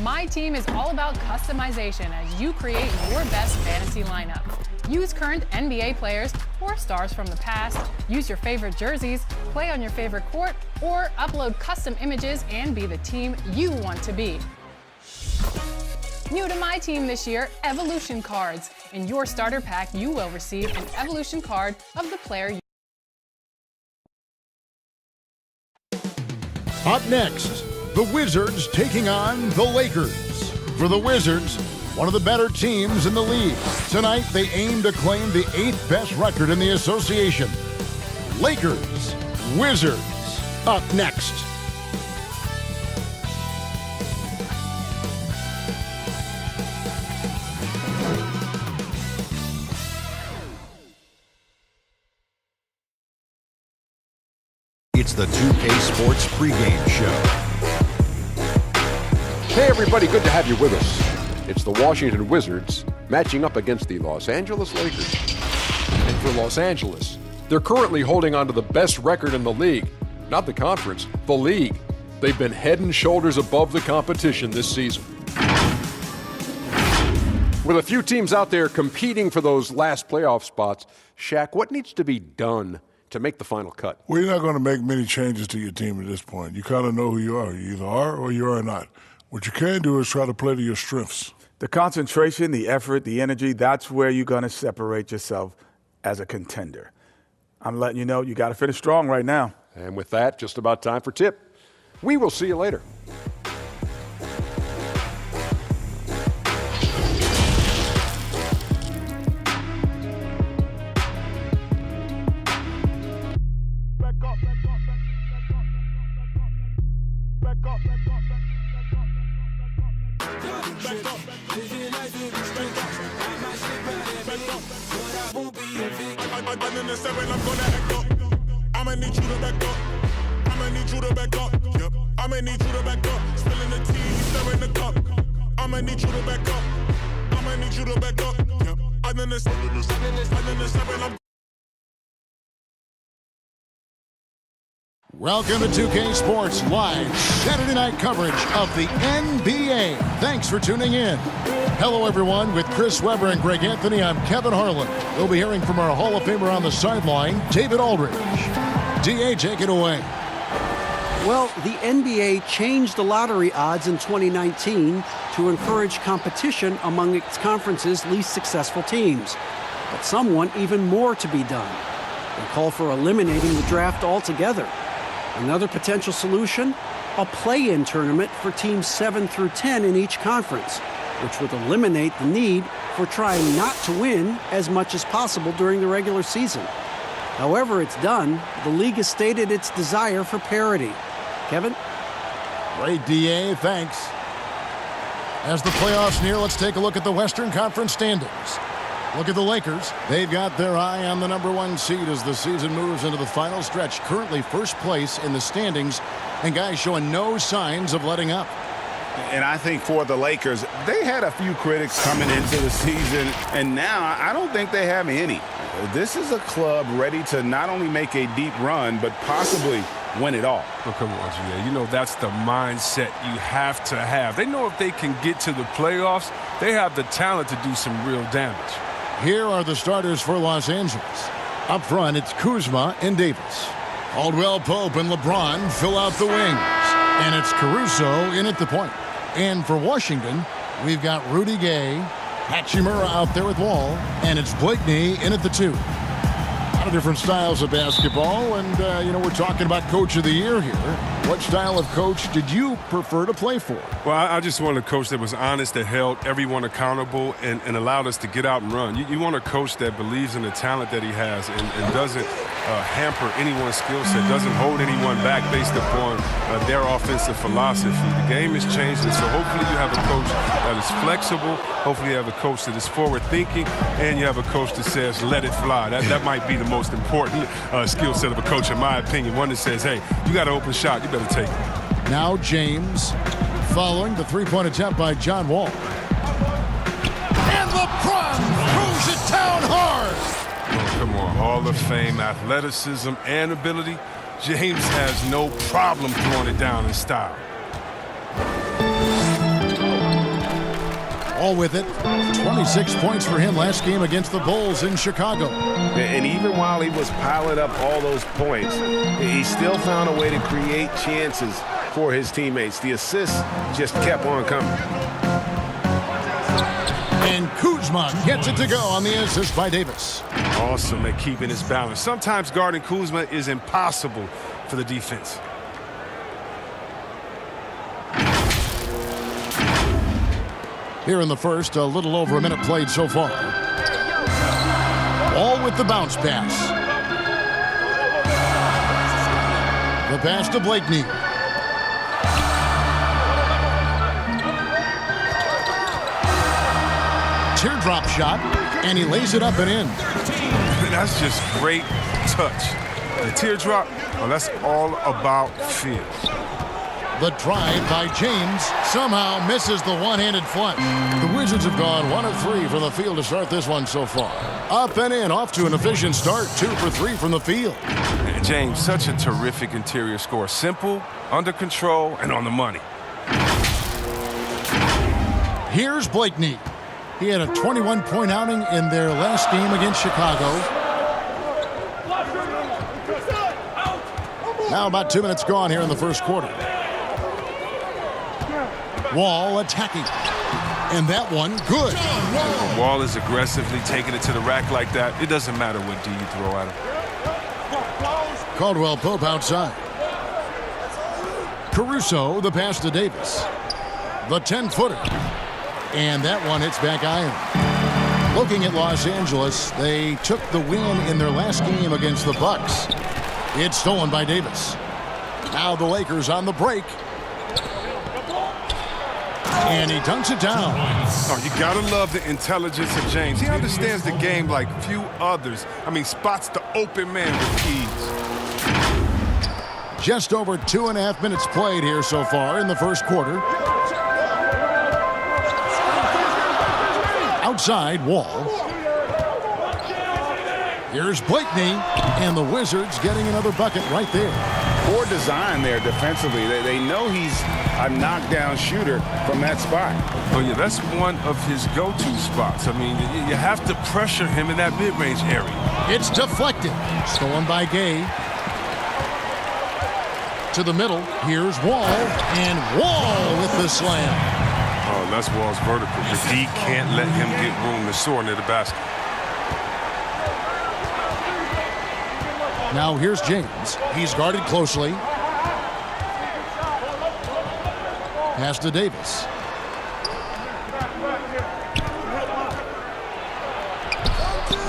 My Team is all about customization as you create your best fantasy lineup. Use current NBA players or stars from the past, use your favorite jerseys, play on your favorite court, or upload custom images and be the team you want to be. New to My Team this year, Evolution Cards. In your starter pack, you will receive an Evolution card of the player you. Up next, the Wizards taking on the Lakers. For the Wizards, one of the better teams in the league. Tonight, they aim to claim the 8th best record in the association. Lakers, Wizards, up next. It's the 2K Sports pregame show. Hey everybody, good to have you with us. It's the Washington Wizards matching up against the Los Angeles Lakers. And for Los Angeles, they're currently holding on to the best record in the league. Not the conference, the league. They've been head and shoulders above the competition this season. With a few teams out there competing for those last playoff spots, Shaq, what needs to be done to make the final cut? Well, you're not going to make many changes to your team at this point. You kind of know who you are. You either are or you are not. What you can do is try to play to your strengths. The concentration, the effort, the energy, that's where you're going to separate yourself as a contender. I'm letting you know you got to finish strong right now. And with that, just about time for tip. We will see you later. I'ma need you to back up. I'ma need you to back up. Yep. I'ma need you to back up. Spilling the tea, stirring the cup. I'ma need you to back up. I'ma need you to back up. Yep. I'm in the seven. Welcome to 2K Sports Live Saturday night coverage of the NBA. Thanks for tuning in. Hello, everyone. With Chris Webber and Greg Anthony, I'm Kevin Harlan. We'll be hearing from our Hall of Famer on the sideline, David Aldridge. DA, take it away. Well, the NBA changed the lottery odds in 2019 to encourage competition among its conference's least successful teams. But some want even more to be done. They call for eliminating the draft altogether. Another potential solution? A play-in tournament for teams 7 through 10 in each conference, which would eliminate the need for trying not to win as much as possible during the regular season. However it's done, the league has stated its desire for parity. Kevin? Great, DA. Thanks. As the playoffs near, let's take a look at the Western Conference standings. Look at the Lakers. They've got their eye on the #1 seed as the season moves into the final stretch. Currently first place in the standings, and guys showing no signs of letting up. And I think for the Lakers, they had a few critics coming into the season, and now I don't think they have any. This is a club ready to not only make a deep run, but possibly win it all. Oh, come on, GA. You know that's the mindset you have to have. They know if they can get to the playoffs, they have the talent to do some real damage. Here are the starters for Los Angeles. Up front, it's Kuzma and Davis. Caldwell Pope and LeBron fill out the wings. And it's Caruso in at the point. And for Washington, we've got Rudy Gay, Hachimura out there with Wall, and it's Blakeney in at the 2. A lot of different styles of basketball, and, we're talking about Coach of the Year here. What style of coach did you prefer to play for? Well, I just wanted a coach that was honest, that held everyone accountable, and allowed us to get out and run. You want a coach that believes in the talent that he has and doesn't hamper anyone's skill set, doesn't hold anyone back based upon their offensive philosophy. The game is changing, so hopefully you have a coach that is flexible. Hopefully you have a coach that is forward-thinking, and you have a coach that says, let it fly. That might be the most important skill set of a coach, in my opinion. One that says, hey, you got an open shot, you better take it. Now James, following the three-point attempt by John Wall. And LeBron throws it down hard. Oh, come on, Hall of Fame, athleticism and ability. James has no problem throwing it down in style. All with it. 26 points for him last game against the Bulls in Chicago. And even while he was piling up all those points, he still found a way to create chances for his teammates. The assists just kept on coming. And Kuzma gets it to go on the assist by Davis. Awesome at keeping his balance. Sometimes guarding Kuzma is impossible for the defense. Here in the first, a little over a minute played so far. All with the bounce pass. The pass to Blakeney. Teardrop shot, and he lays it up and in. That's just great touch. The teardrop, well, that's all about feel. The drive by James somehow misses the one-handed flush. The Wizards have gone 1 of 3 from the field to start this one so far. Up and in, off to an efficient start, 2 for 3 from the field. And James, such a terrific interior score. Simple, under control, and on the money. Here's Blakeney. He had a 21-point outing in their last game against Chicago. Now about 2 minutes gone here in the first quarter. Wall attacking. And that one, good. When Wall is aggressively taking it to the rack like that, it doesn't matter what D you throw at him. Caldwell Pope outside. Caruso, the pass to Davis. The 10-footer. And that one hits back iron. Looking at Los Angeles, they took the win in their last game against the Bucks. It's stolen by Davis. Now the Lakers on the break. And he dunks it down. Oh, you gotta love the intelligence of James. He understands the game like few others. I mean, spots the open man with ease. Just over 2.5 minutes played here so far in the first quarter. Outside, Wall. Here's Blakeney, and the Wizards getting another bucket right there. Poor design there defensively. They know he's a knockdown shooter from that spot. Oh, yeah, that's one of his go-to spots. I mean, you have to pressure him in that mid-range area. It's deflected. Stolen by Gay. To the middle. Here's Wall, and Wall with the slam. Oh, that's Wall's vertical. The D can't let him get room to soar near the basket. Now here's James. He's guarded closely. Pass to Davis.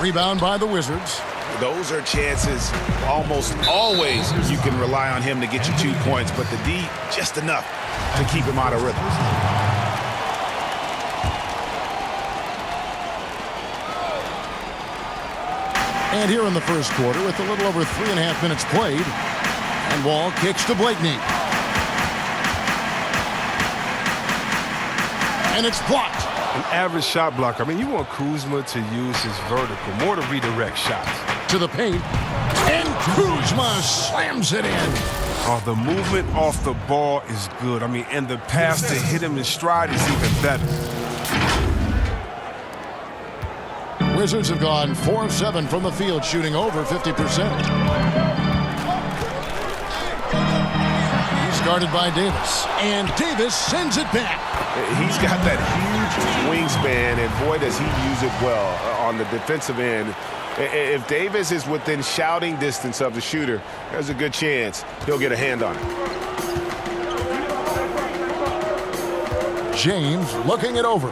Rebound by the Wizards. Those are chances almost always you can rely on him to get you 2 points, but the D just enough to keep him out of rhythm. And here in the first quarter, with a little over 3.5 minutes played, and Wall kicks to Blakeney. And it's blocked. An average shot blocker. I mean, you want Kuzma to use his vertical more to redirect shots. To the paint, and Kuzma slams it in. Oh, the movement off the ball is good. I mean, and the pass to hit him in stride is even better. Wizards have gone 4 of 7 from the field, shooting over 50%. He's guarded by Davis, and Davis sends it back. He's got that huge wingspan, and boy, does he use it well on the defensive end. If Davis is within shouting distance of the shooter, there's a good chance he'll get a hand on it. James looking it over.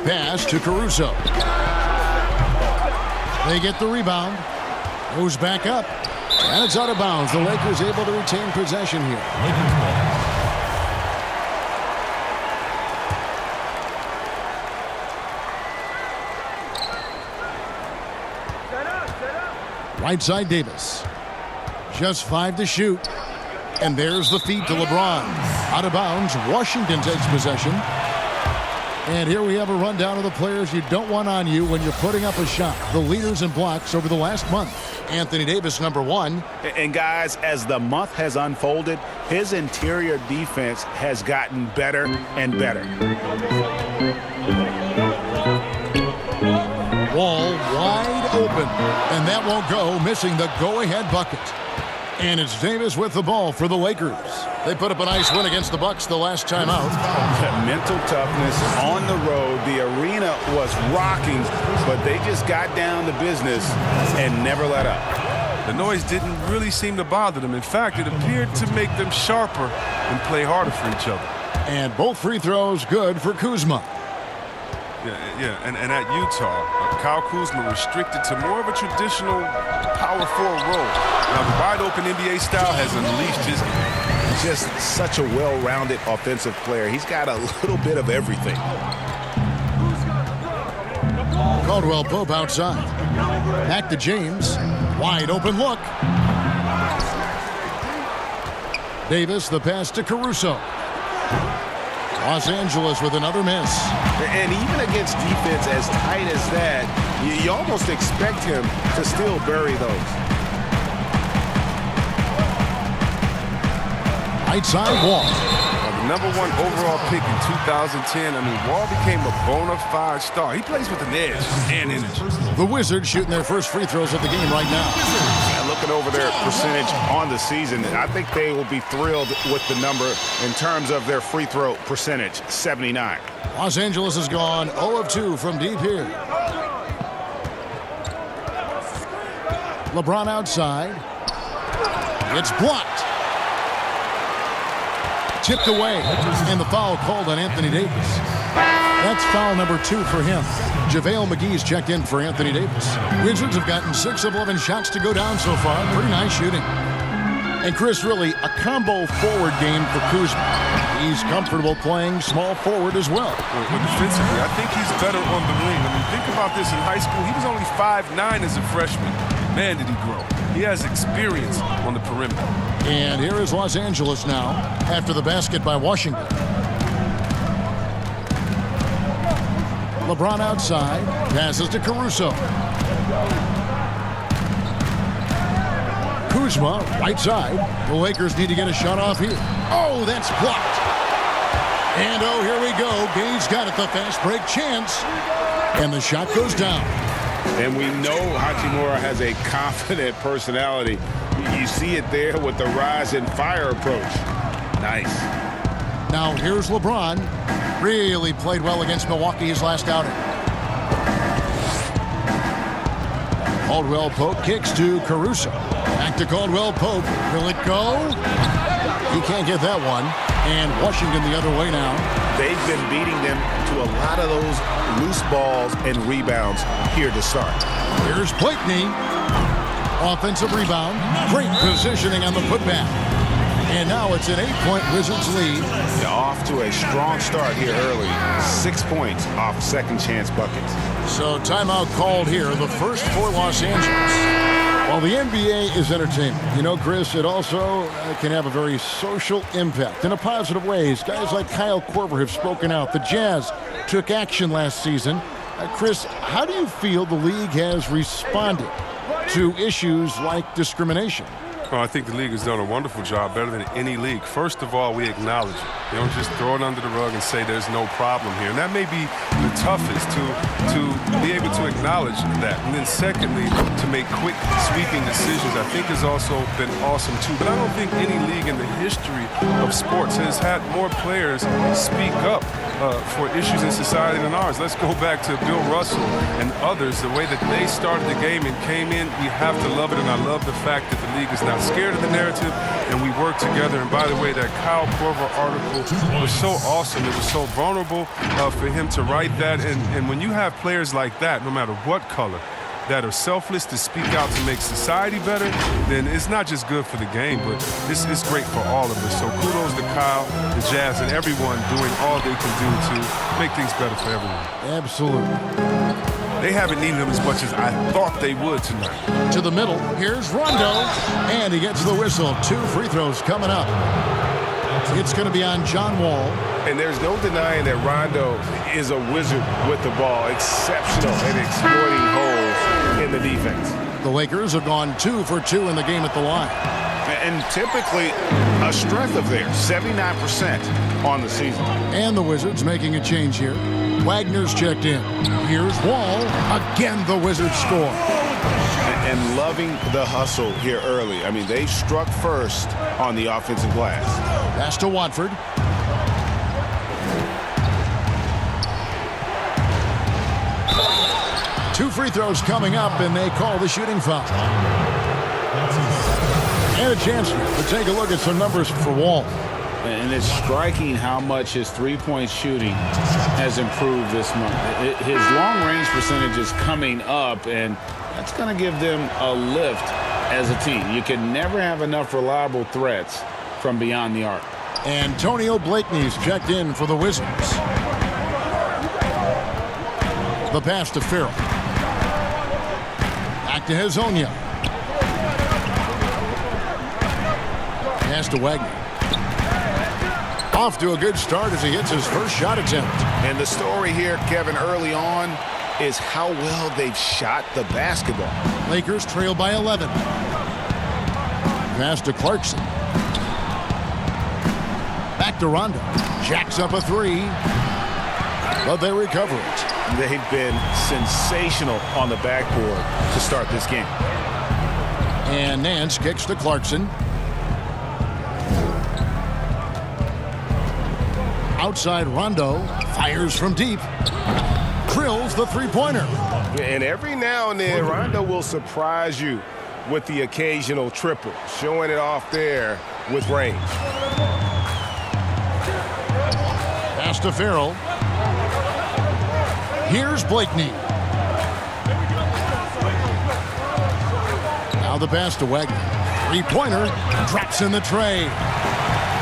Pass to Caruso. They get the rebound. Goes back up. And it's out of bounds. The Lakers able to retain possession here. Right side Davis. Just 5 to shoot. And there's the feed to LeBron. Out of bounds. Washington takes possession. And here we have a rundown of the players you don't want on you when you're putting up a shot. The leaders in blocks over the last month. Anthony Davis, number 1. And guys, as the month has unfolded, his interior defense has gotten better and better. Wall wide open, and that won't go, missing the go-ahead bucket. And it's Davis with the ball for the Lakers. They put up a nice win against the Bucks the last time out. Mental toughness on the road. The arena was rocking, but they just got down to business and never let up. The noise didn't really seem to bother them. In fact, it appeared to make them sharper and play harder for each other. And both free throws good for Kuzma. And at Utah, Kyle Kuzma restricted to more of a traditional power forward role. Now, the wide-open NBA style has unleashed his game. Just such a well-rounded offensive player. He's got a little bit of everything. Caldwell Pope outside. Back to James. Wide open look. Davis, the pass to Caruso. Los Angeles with another miss. And even against defense as tight as that, you almost expect him to still bury those. Right side, Wall. The #1 overall pick in 2010. I mean, Wall became a bona fide star. He plays with an edge and energy. The Wizards shooting their first free throws of the game right now. And looking over their percentage on the season, I think they will be thrilled with the number in terms of their free throw percentage, 79. Los Angeles has gone 0 of 2 from deep here. LeBron outside. It's blocked. Tipped away, and the foul called on Anthony Davis. That's foul number 2 for him. JaVale McGee's checked in for Anthony Davis. Wizards have gotten 6 of 11 shots to go down so far. Pretty nice shooting. And Chris, really a combo forward game for Kuzma. He's comfortable playing small forward as well. Defensively, I think he's better on the wing. I mean, think about this. In high school, he was only 5'9" as a freshman. Man, did he grow. He has experience on the perimeter. And here is Los Angeles now after the basket by Washington. LeBron outside, passes to Caruso. Kuzma, right side. The Lakers need to get a shot off here. Oh, that's blocked. And oh, here we go. Gay's got it, the fast break chance. And the shot goes down. And we know Hachimura has a confident personality. You see it there with the rise and fire approach. Nice. Now here's LeBron. Really played well against Milwaukee his last outing. Caldwell Pope kicks to Caruso. Back to Caldwell Pope. Will it go? He can't get that one. And Washington the other way now. They've been beating them to a lot of those loose balls and rebounds here to start. Here's Blakeney. Offensive rebound. Great positioning on the putback. And now it's an 8-point Wizards lead. They're off to a strong start here early. 6 points off second chance buckets. So timeout called here, the first for Los Angeles. While the NBA is entertainment, you know, Chris, it also can have a very social impact in a positive ways. Guys like Kyle Korver have spoken out. The Jazz took action last season. Chris, how do you feel the league has responded to issues like discrimination? Well, I think the league has done a wonderful job, better than any league. First of all, we acknowledge it. You don't just throw it under the rug and say there's no problem here. And that may be the toughest to be able to acknowledge that. And then secondly, to make quick, sweeping decisions, I think has also been awesome too. But I don't think any league in the history of sports has had more players speak up for issues in society than ours. Let's go back to Bill Russell and others, the way that they started the game and came in. We have to love it, and I love the fact that the league is not scared of the narrative, and we work together. And by the way, that Kyle Korver article was so awesome. It was so vulnerable for him to write that. And when you have players like that, no matter what color, that are selfless to speak out to make society better, then it's not just good for the game, but this is great for all of us. So kudos to Kyle, the Jazz, and everyone doing all they can do to make things better for everyone. Absolutely. They haven't needed them as much as I thought they would tonight. To the middle, here's Rondo, and he gets the whistle. 2 free throws coming up. It's going to be on John Wall. And there's no denying that Rondo is a wizard with the ball. Exceptional at exploiting holes in the defense. The Lakers have gone 2 for 2 in the game at the line. And typically a strength of theirs, 79% on the season. And the Wizards making a change here. Wagner's checked in. Here's Wall. Again, the Wizards score. And loving the hustle here early. I mean, they struck first on the offensive glass. Pass to Watford. Two free throws coming up, and they call the shooting foul. And a chance to take a look at some numbers for Wall. And it's striking how much his three-point shooting has improved this month. His long-range percentage is coming up, and that's going to give them a lift as a team. You can never have enough reliable threats from beyond the arc. Antonio Blakeney's checked in for the Wizards. The pass to Farrell. Back to Hezonja. Pass to Wagner. Off to a good start as he hits his first shot attempt. And the story here, Kevin, early on is how well they've shot the basketball. Lakers trail by 11. Pass to Clarkson. Back to Rondo. Jacks up a three, but they recover it. They've been sensational on the backboard to start this game. And Nance kicks to Clarkson. Outside Rondo fires from deep. Drills the three-pointer. And every now and then, Rondo will surprise you with the occasional triple, showing it off there with range. Pass to Farrell. Here's Blakeney. Now the pass to Wagner. Three-pointer drops in the tray.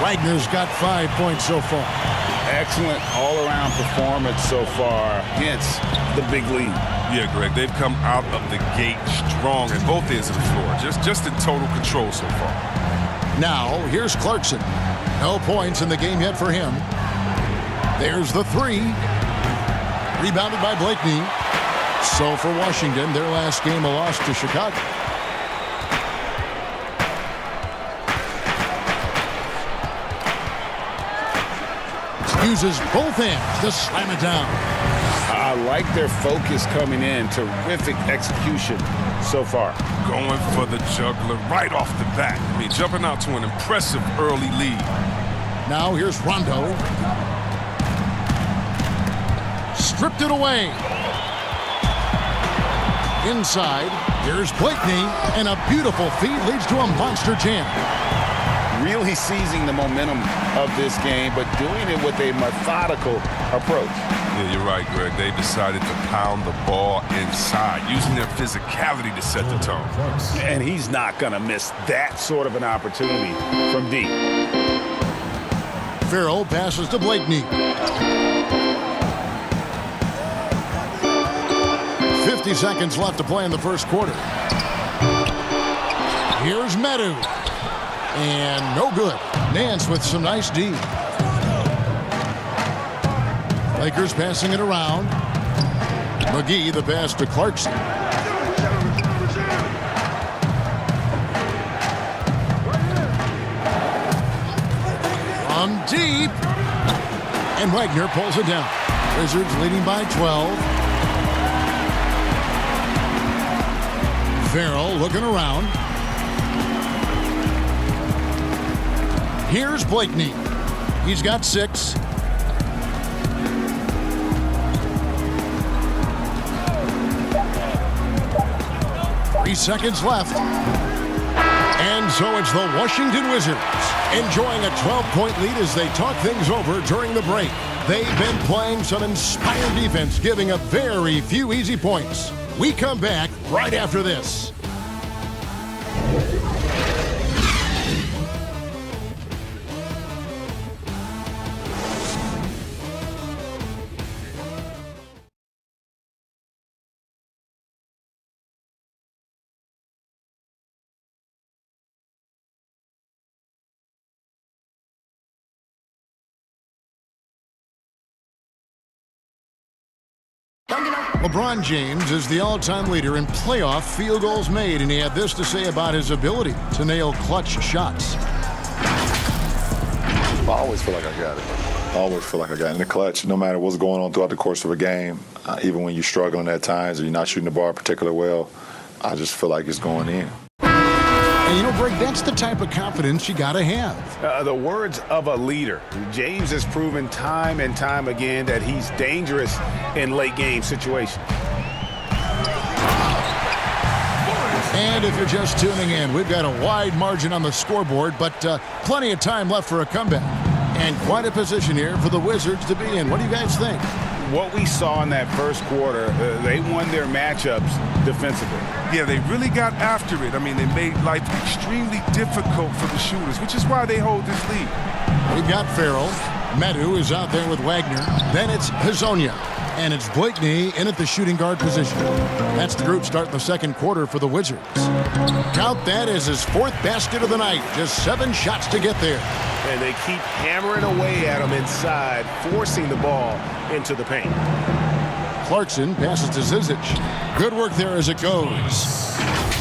Wagner's got 5 points so far. Excellent all-around performance so far, hence the big lead. Yeah, Greg, they've come out of the gate strong at both ends of the floor. Just in total control so far. Now, here's Clarkson. No points in the game yet for him. There's the three. Rebounded by Blakeney. So for Washington, their last game a loss to Chicago. Uses both hands to slam it down. I like their focus coming in. Terrific execution so far. Going for the juggler right off the bat. I mean, jumping out to an impressive early lead. Now here's Rondo. Stripped it away. Inside, here's Blakeney, and a beautiful feed leads to a monster jam. Really seizing the momentum of this game, but doing it with a methodical approach. Yeah, you're right, Greg. They decided to pound the ball inside, using their physicality to set the tone. And he's not going to miss that sort of an opportunity from deep. Farrell passes to Blakeney. 50 seconds left to play in the first quarter. Here's Medu. And no good. Nance with some nice D. Lakers passing it around. McGee the pass to Clarkson. From deep. And Wagner pulls it down. Wizards leading by 12. Farrell looking around. Here's Blakeney. He's got 6. Three seconds left. And so it's the Washington Wizards enjoying a 12-point lead as they talk things over during the break. They've been playing some inspired defense, giving up very few easy points. We come back right after this. LeBron James is the all-time leader in playoff field goals made, and he had this to say about his ability to nail clutch shots. I always feel like I got it. I always feel like I got it in the clutch, no matter what's going on throughout the course of a game. Even when you're struggling at times or you're not shooting the ball particularly well, I just feel like it's going in. And you know, Greg, that's the type of confidence you got to have. The words of a leader. James has proven time and time again that he's dangerous in late game situations. And if you're just tuning in, we've got a wide margin on the scoreboard, but plenty of time left for a comeback. And quite a position here for the Wizards to be in. What do you guys think? What we saw in that first quarter, they won their matchups defensively. Yeah, they really got after it. I mean, they made life extremely difficult for the shooters, which is why they hold this lead. We've got Farrell. Medu is out there with Wagner. Then it's Hezonja. And it's Blakeney in at the shooting guard position. That's the group starting the second quarter for the Wizards. Count that as his fourth basket of the night. Just 7 shots to get there. And they keep hammering away at him inside, forcing the ball into the paint. Clarkson passes to Zizic. Good work there as it goes.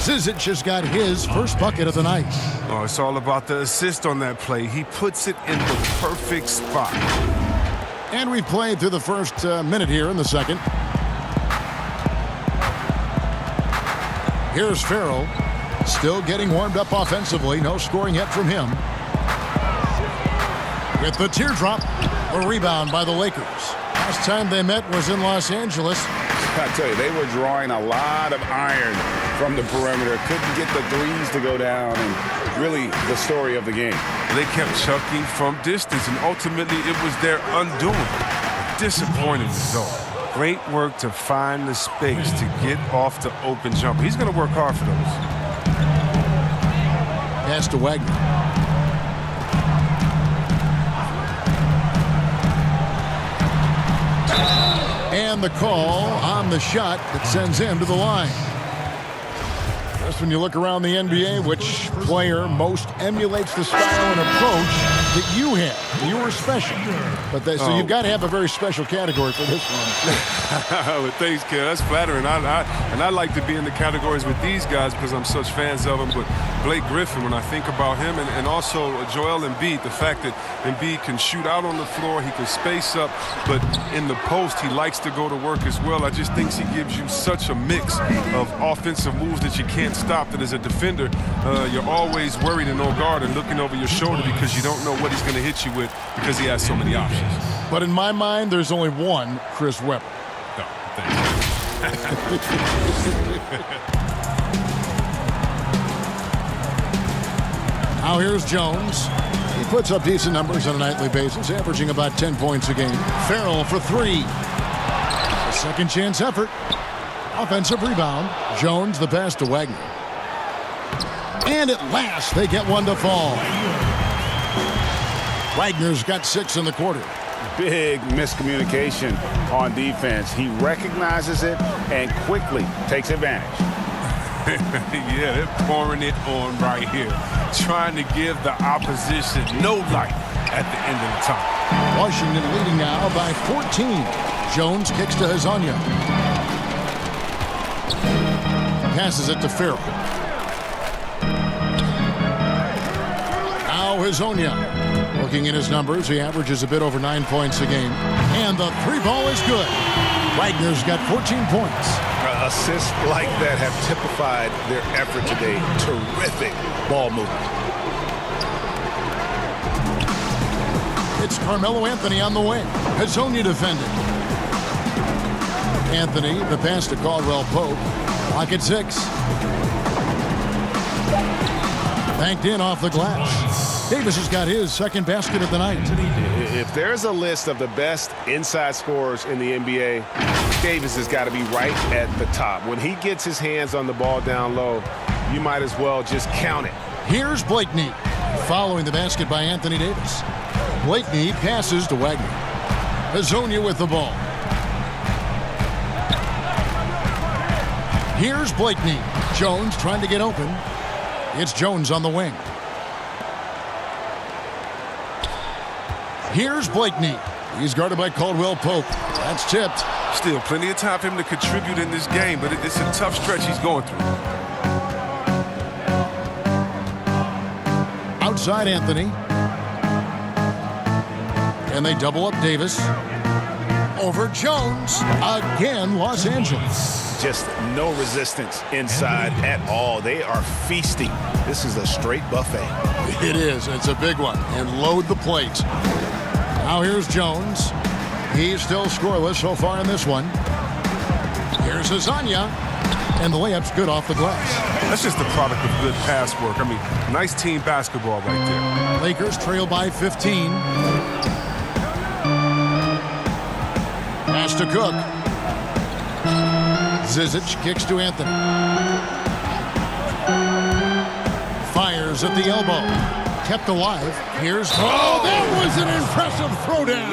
Zizic has got his first bucket of the night. Oh, it's all about the assist on that play. He puts it in the perfect spot. And we've played through the first minute here in the second. Here's Farrell. Still getting warmed up offensively. No scoring yet from him. With the teardrop, a rebound by the Lakers. Last time they met was in Los Angeles. I tell you, they were drawing a lot of iron from the perimeter. Couldn't get the threes to go down, and really the story of the game. They kept chucking from distance, and ultimately it was their undoing. A disappointing result. Great work to find the space to get off the open jumper. He's going to work hard for those. Pass to Wagner. And the call on the shot that sends him to the line. Just when you look around the NBA, which player most emulates the style and approach that you have? You were special. But so you've got to have a very special category for this one. Well, thanks, kid. That's flattering. I like to be in the categories with these guys because I'm such fans of them. But Blake Griffin, when I think about him, and also Joel Embiid, the fact that Embiid can shoot out on the floor, he can space up, but in the post, he likes to go to work as well. I just think he gives you such a mix of offensive moves that you can't stop, that as a defender, you're always worried and on guard and looking over your shoulder because you don't know what he's going to hit you with because he has so many options. But in my mind, there's only one Chris Webber. No, thanks. Now here's Jones. He puts up decent numbers on a nightly basis, averaging about 10 points a game. Farrell for 3. A second chance effort. Offensive rebound. Jones the pass to Wagner. And at last, they get one to fall. Wagner's got 6 in the quarter. Big miscommunication on defense. He recognizes it and quickly takes advantage. Yeah, they're pouring it on right here. Trying to give the opposition no light at the end of the time. Washington leading now by 14. Jones kicks to Hezonja. Passes it to Farrell. Now Hezonja. Looking at his numbers, he averages a bit over 9 points a game. And the 3-ball is good. Wagner's got 14 points. Assists like that have typified their effort today. Terrific ball movement. It's Carmelo Anthony on the wing. Hezonja defending. Anthony, the pass to Caldwell Pope. Clock at 6. Banked in off the glass. Davis has got his second basket of the night. If there's a list of the best inside scorers in the NBA, Davis has got to be right at the top. When he gets his hands on the ball down low, you might as well just count it. Here's Blakeney, following the basket by Anthony Davis. Blakeney passes to Wagner. Hezonja with the ball. Here's Blakeney. Jones trying to get open. It's Jones on the wing. Here's Blakeney. He's guarded by Caldwell Pope. That's tipped. Still plenty of time for him to contribute in this game, but it's a tough stretch he's going through. Outside Anthony. And they double up Davis. Over Jones. Again, Los Angeles. Just no resistance inside at all. They are feasting. This is a straight buffet. It is. It's a big one. And load the plate. Now here's Jones. He's still scoreless so far in this one. Here's Azania. And the layup's good off the glass. That's just the product of good pass work. I mean, nice team basketball right there. Lakers trail by 15. Pass to Cook. Zizic kicks to Anthony. Fires at the elbow. Kept alive. Here's... Oh, that was an impressive throwdown.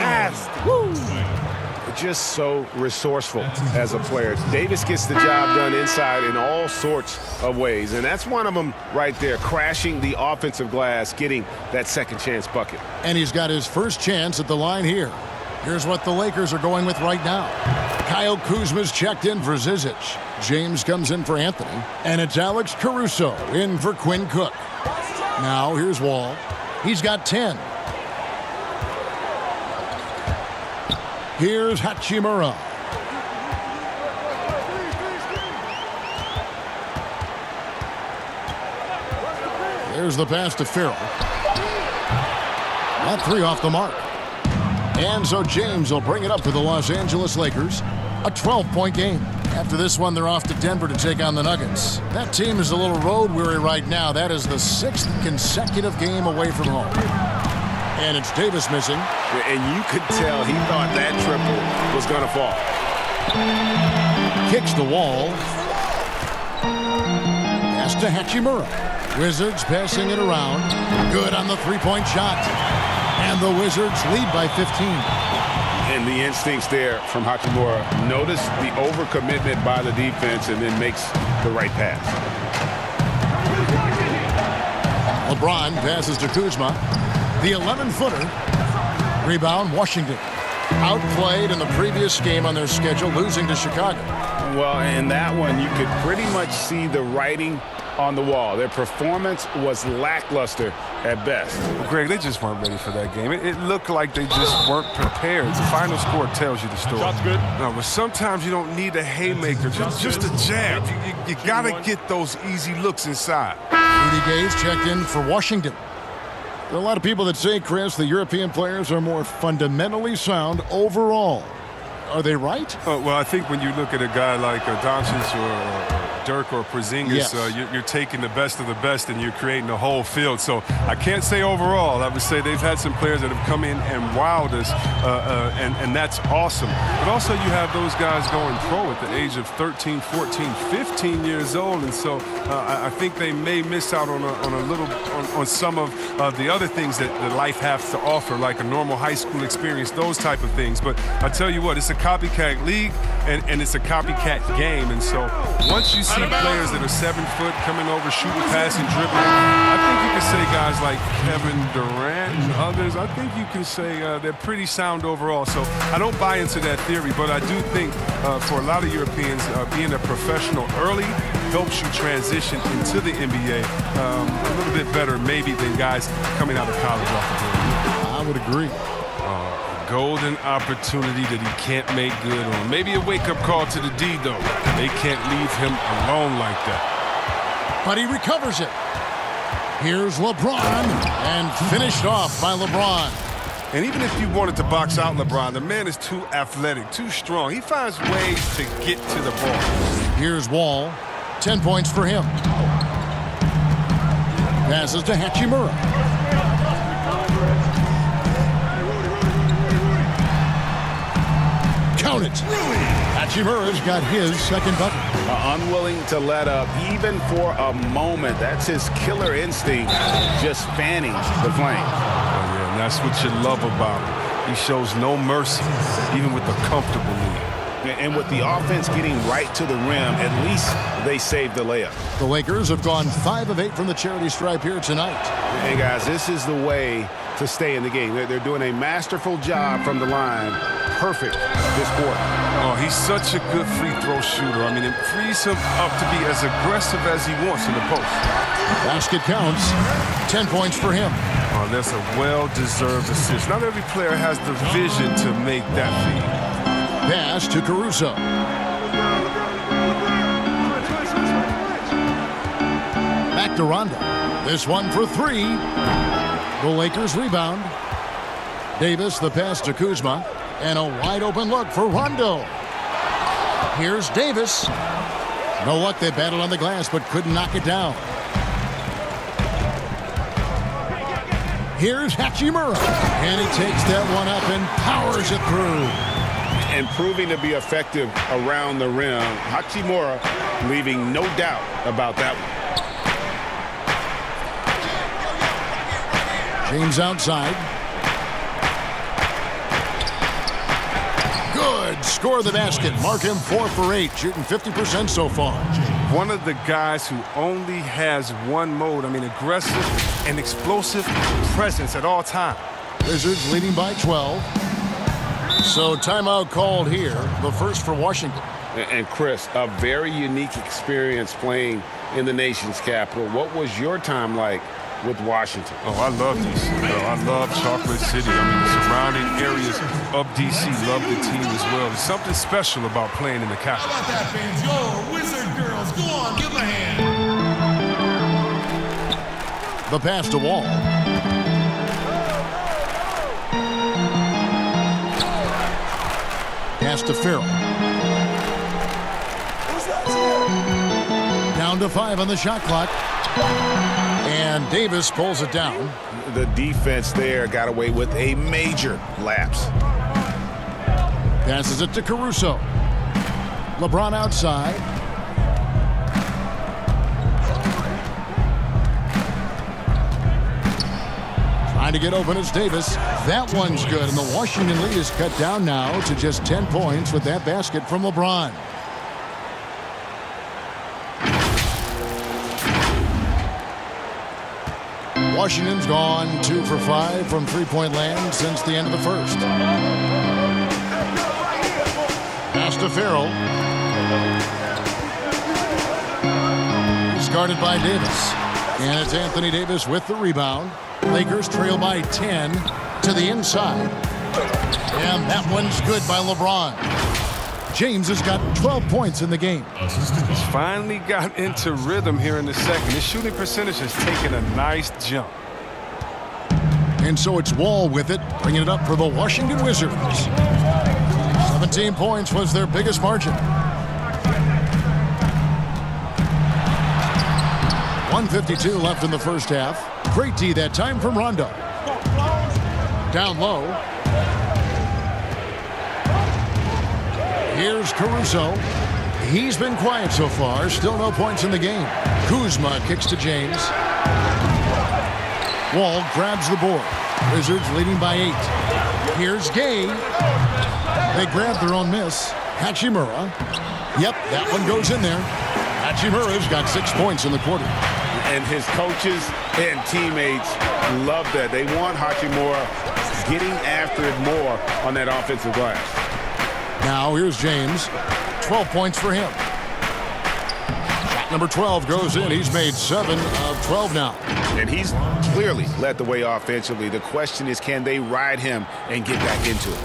Just so resourceful as a player. Davis gets the job done inside in all sorts of ways, and that's one of them right there, crashing the offensive glass, getting that second chance bucket. And he's got his first chance at the line here. Here's what the Lakers are going with right now. Kyle Kuzma's checked in for Zizic. James comes in for Anthony. And it's Alex Caruso in for Quinn Cook. Now here's Wall. He's got 10. Here's Hachimura. There's the pass to Farrell. That three off the mark. And so James will bring it up for the Los Angeles Lakers. A 12-point game. After this one, they're off to Denver to take on the Nuggets. That team is a little road weary right now. That is the 6th consecutive game away from home. And it's Davis missing. And you could tell he thought that triple was going to fall. Kicks the Wall. Pass to Hachimura. Wizards passing it around. Good on the three-point shot. And the Wizards lead by 15. And the instincts there from Hachimura. Notice the overcommitment by the defense and then makes the right pass. LeBron passes to Kuzma. The 11-footer. Rebound, Washington. Outplayed in the previous game on their schedule, losing to Chicago. Well, in that one, you could pretty much see the writing on the wall. Their performance was lackluster at best. Well, Greg, they just weren't ready for that game. It looked like they just weren't prepared. The final score tells you the story. Shot's good. No, but sometimes you don't need a haymaker, just a jab. You got to get those easy looks inside. Rudy Gay's checked in for Washington. There are a lot of people that say, Chris, the European players are more fundamentally sound overall. Are they right? Well, I think when you look at a guy like Doncic or Dirk or Porzingis, yes. You're taking the best of the best and you're creating the whole field. So I can't say overall. I would say they've had some players that have come in and wowed us, and that's awesome. But also you have those guys going pro at the age of 13, 14, 15 years old, and so I think they may miss out on some of the other things that life has to offer, like a normal high school experience, those type of things. But I tell you what, it's a copycat league and it's a copycat game, and so once you see players that are 7 foot coming over, shooting, passing, dribbling, I think you can say guys like Kevin Durant and others, I think you can say they're pretty sound overall. So I don't buy into that theory, but I do think for a lot of Europeans, being a professional early helps you transition into the NBA a little bit better maybe than guys coming out of college off the board. I would agree. Golden opportunity that he can't make good on. Maybe a wake-up call to the D, though. They can't leave him alone like that. But he recovers it. Here's LeBron, and finished off by LeBron. And even if you wanted to box out LeBron, the man is too athletic, too strong. He finds ways to get to the ball. Here's Wall. 10 points for him. Passes to Hachimura. Count it. Hachimura's got his second bucket. Unwilling to let up even for a moment. That's his killer instinct, just fanning the flame. Oh, yeah, and that's what you love about him. He shows no mercy, even with a comfortable lead. And with the offense getting right to the rim, at least they saved the layup. The Lakers have gone 5 of 8 from the charity stripe here tonight. Hey, guys, this is the way to stay in the game. They're doing a masterful job from the line, perfect this quarter. Oh, he's such a good free throw shooter. I mean, it frees him up to be as aggressive as he wants in the post. Basket counts. 10 points for him. Oh, that's a well-deserved assist. Not every player has the vision to make that feed. Pass to Caruso. Back to Rondo. This one for three. The Lakers rebound. Davis, the pass to Kuzma. And a wide open look for Rondo. Here's Davis. No luck, they battled on the glass but couldn't knock it down. Here's Hachimura. And he takes that one up and powers it through. And proving to be effective around the rim. Hachimura leaving no doubt about that one. James outside. Good. Score the basket. Mark him 4 for 8, shooting 50% so far. One of the guys who only has one mode. I mean, aggressive and explosive presence at all times. Wizards leading by 12. So timeout called here, the first for Washington. And Chris, a very unique experience playing in the nation's capital. What was your time like with Washington? Oh, I love DC. I love Chocolate City. I mean, the surrounding areas of DC love the team as well. There's something special about playing in the capital. How about that, fans? Yo, Wizard girls, go on, give them a hand. The pass to Wall. Pass to Farrell. Down to 5 on the shot clock. And Davis pulls it down. The defense there got away with a major lapse. Passes it to Caruso. LeBron outside. Trying to get open is Davis. That one's good, and the Washington lead is cut down now to just 10 points with that basket from LeBron. Washington's gone 2 for 5 from three-point land since the end of the first. Pass to Farrell. He's guarded by Davis. And it's Anthony Davis with the rebound. Lakers trail by 10 to the inside. And that one's good by LeBron. James has got 12 points in the game. He's finally got into rhythm here in the second. His shooting percentage has taken a nice jump. And so it's Wall with it, bringing it up for the Washington Wizards. 17 points was their biggest margin. 1:52 left in the first half. Great D that time from Rondo. Down low. Here's Caruso. He's been quiet so far. Still no points in the game. Kuzma kicks to James. Wall grabs the board. Wizards leading by 8. Here's Gay. They grab their own miss. Hachimura. Yep, that one goes in there. Hachimura's got 6 points in the quarter. And his coaches and teammates love that. They want Hachimura getting after it more on that offensive glass. Now here's James. 12 points for him. Shot number 12 goes in. He's made 7 of 12 now. And he's clearly led the way offensively. The question is, can they ride him and get back into it?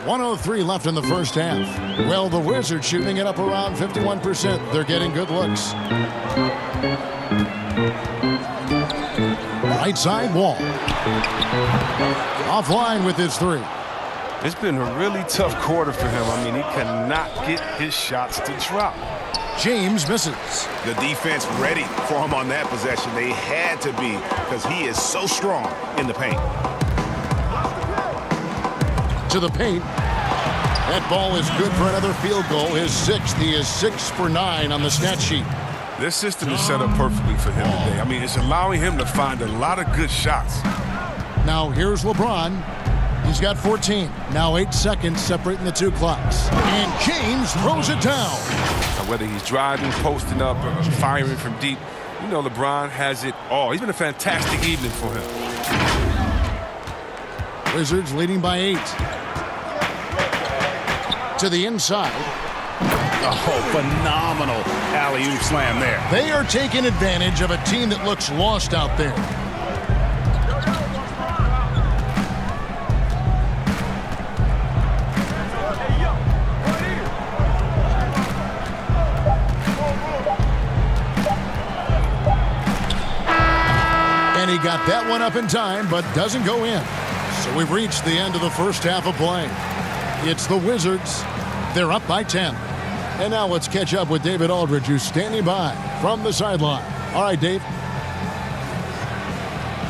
1:03 left in the first half. Well, the Wizards shooting it up around 51%. They're getting good looks. Right side Wall. Offline with his 3. It's been a really tough quarter for him. I mean, he cannot get his shots to drop. James misses. The defense ready for him on that possession. They had to be, because he is so strong in the paint. To the paint. That ball is good for another field goal. His 6th. He is 6 for 9 on the stat sheet. This system is set up perfectly for him today. I mean, it's allowing him to find a lot of good shots. Now here's LeBron. He's got 14. Now 8 seconds separating the 2 clocks. And James throws it down. Now, whether he's driving, posting up, or firing from deep, you know LeBron has it all. He's been a fantastic evening for him. Wizards leading by 8. To the inside. Oh, phenomenal alley-oop slam there. They are taking advantage of a team that looks lost out there. And he got that one up in time, but doesn't go in. So we've reached the end of the first half of play. It's the Wizards. They're up by 10. And now let's catch up with David Aldridge, who's standing by from the sideline. All right, Dave.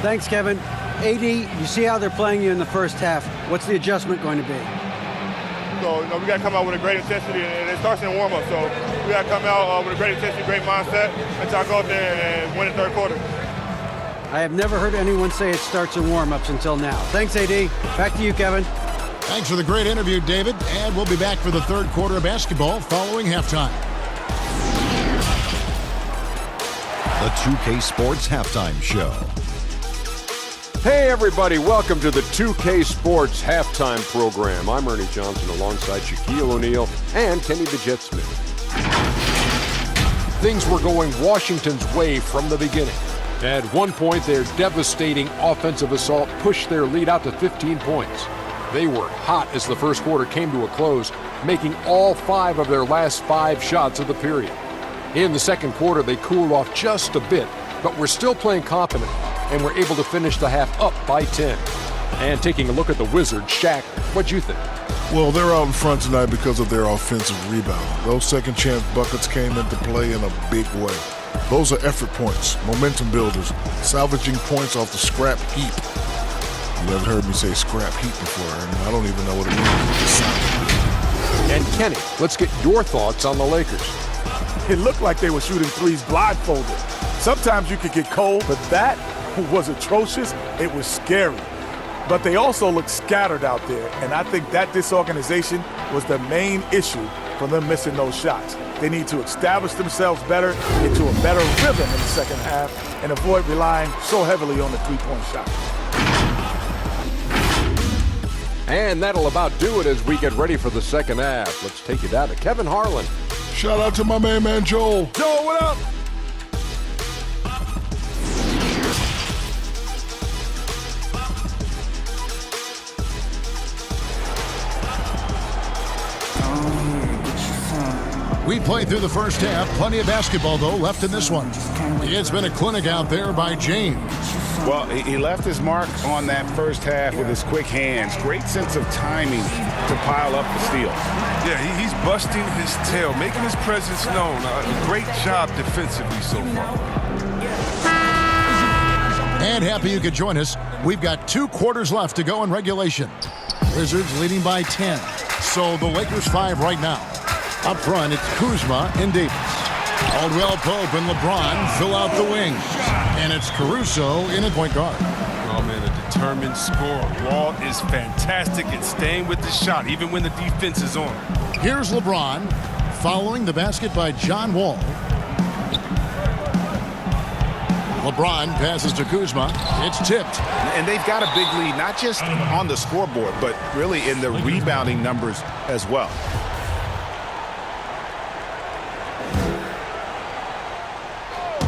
Thanks, Kevin. AD, you see how they're playing you in the first half. What's the adjustment going to be? So, we got to come out with a great intensity, and it starts in warm-up. So we got to come out with a great intensity, great mindset, and try to go out there and win the third quarter. I have never heard anyone say it starts in warm-ups until now. Thanks, AD. Back to you, Kevin. Thanks for the great interview, David. And we'll be back for the third quarter of basketball following halftime. The 2K Sports Halftime Show. Hey, everybody. Welcome to the 2K Sports Halftime Program. I'm Ernie Johnson alongside Shaquille O'Neal and Kenny the Jet Smith. Things were going Washington's way from the beginning. At one point, their devastating offensive assault pushed their lead out to 15 points. They were hot as the first quarter came to a close, making all 5 of their last 5 shots of the period. In the second quarter, they cooled off just a bit, but were still playing confident and were able to finish the half up by 10. And taking a look at the Wizards, Shaq, what'd you think? Well, they're out in front tonight because of their offensive rebound. Those second chance buckets came into play in a big way. Those are effort points, momentum builders, salvaging points off the scrap heap. You haven't heard me say scrap heap before, and I don't even know what it means. And Kenny, let's get your thoughts on the Lakers. It looked like they were shooting threes blindfolded. Sometimes you could get cold, but that was atrocious. It was scary. But they also looked scattered out there, and I think that disorganization was the main issue for them missing those shots. They need to establish themselves better, into a better rhythm in the second half, and avoid relying so heavily on the three-point shot. And that'll about do it as we get ready for the second half. Let's take it down to Kevin Harlan. Shout out to my main man, Joel. Joel, what up? We played through the first half. Plenty of basketball, though, left in this one. It's been a clinic out there by James. Well, he left his mark on that first half with his quick hands. Great sense of timing to pile up the steals. Yeah, he's busting his tail, making his presence known. A great job defensively so far. And happy you could join us. We've got 2 quarters left to go in regulation. Wizards leading by 10. So the Lakers 5 right now. Up front, it's Kuzma and Davis. Caldwell Pope and LeBron fill out the wings. And it's Caruso in at point guard. Oh, man, a determined scorer. Wall is fantastic at staying with the shot, even when the defense is on. Here's LeBron following the basket by John Wall. LeBron passes to Kuzma. It's tipped. And they've got a big lead, not just on the scoreboard, but really in the rebounding numbers as well.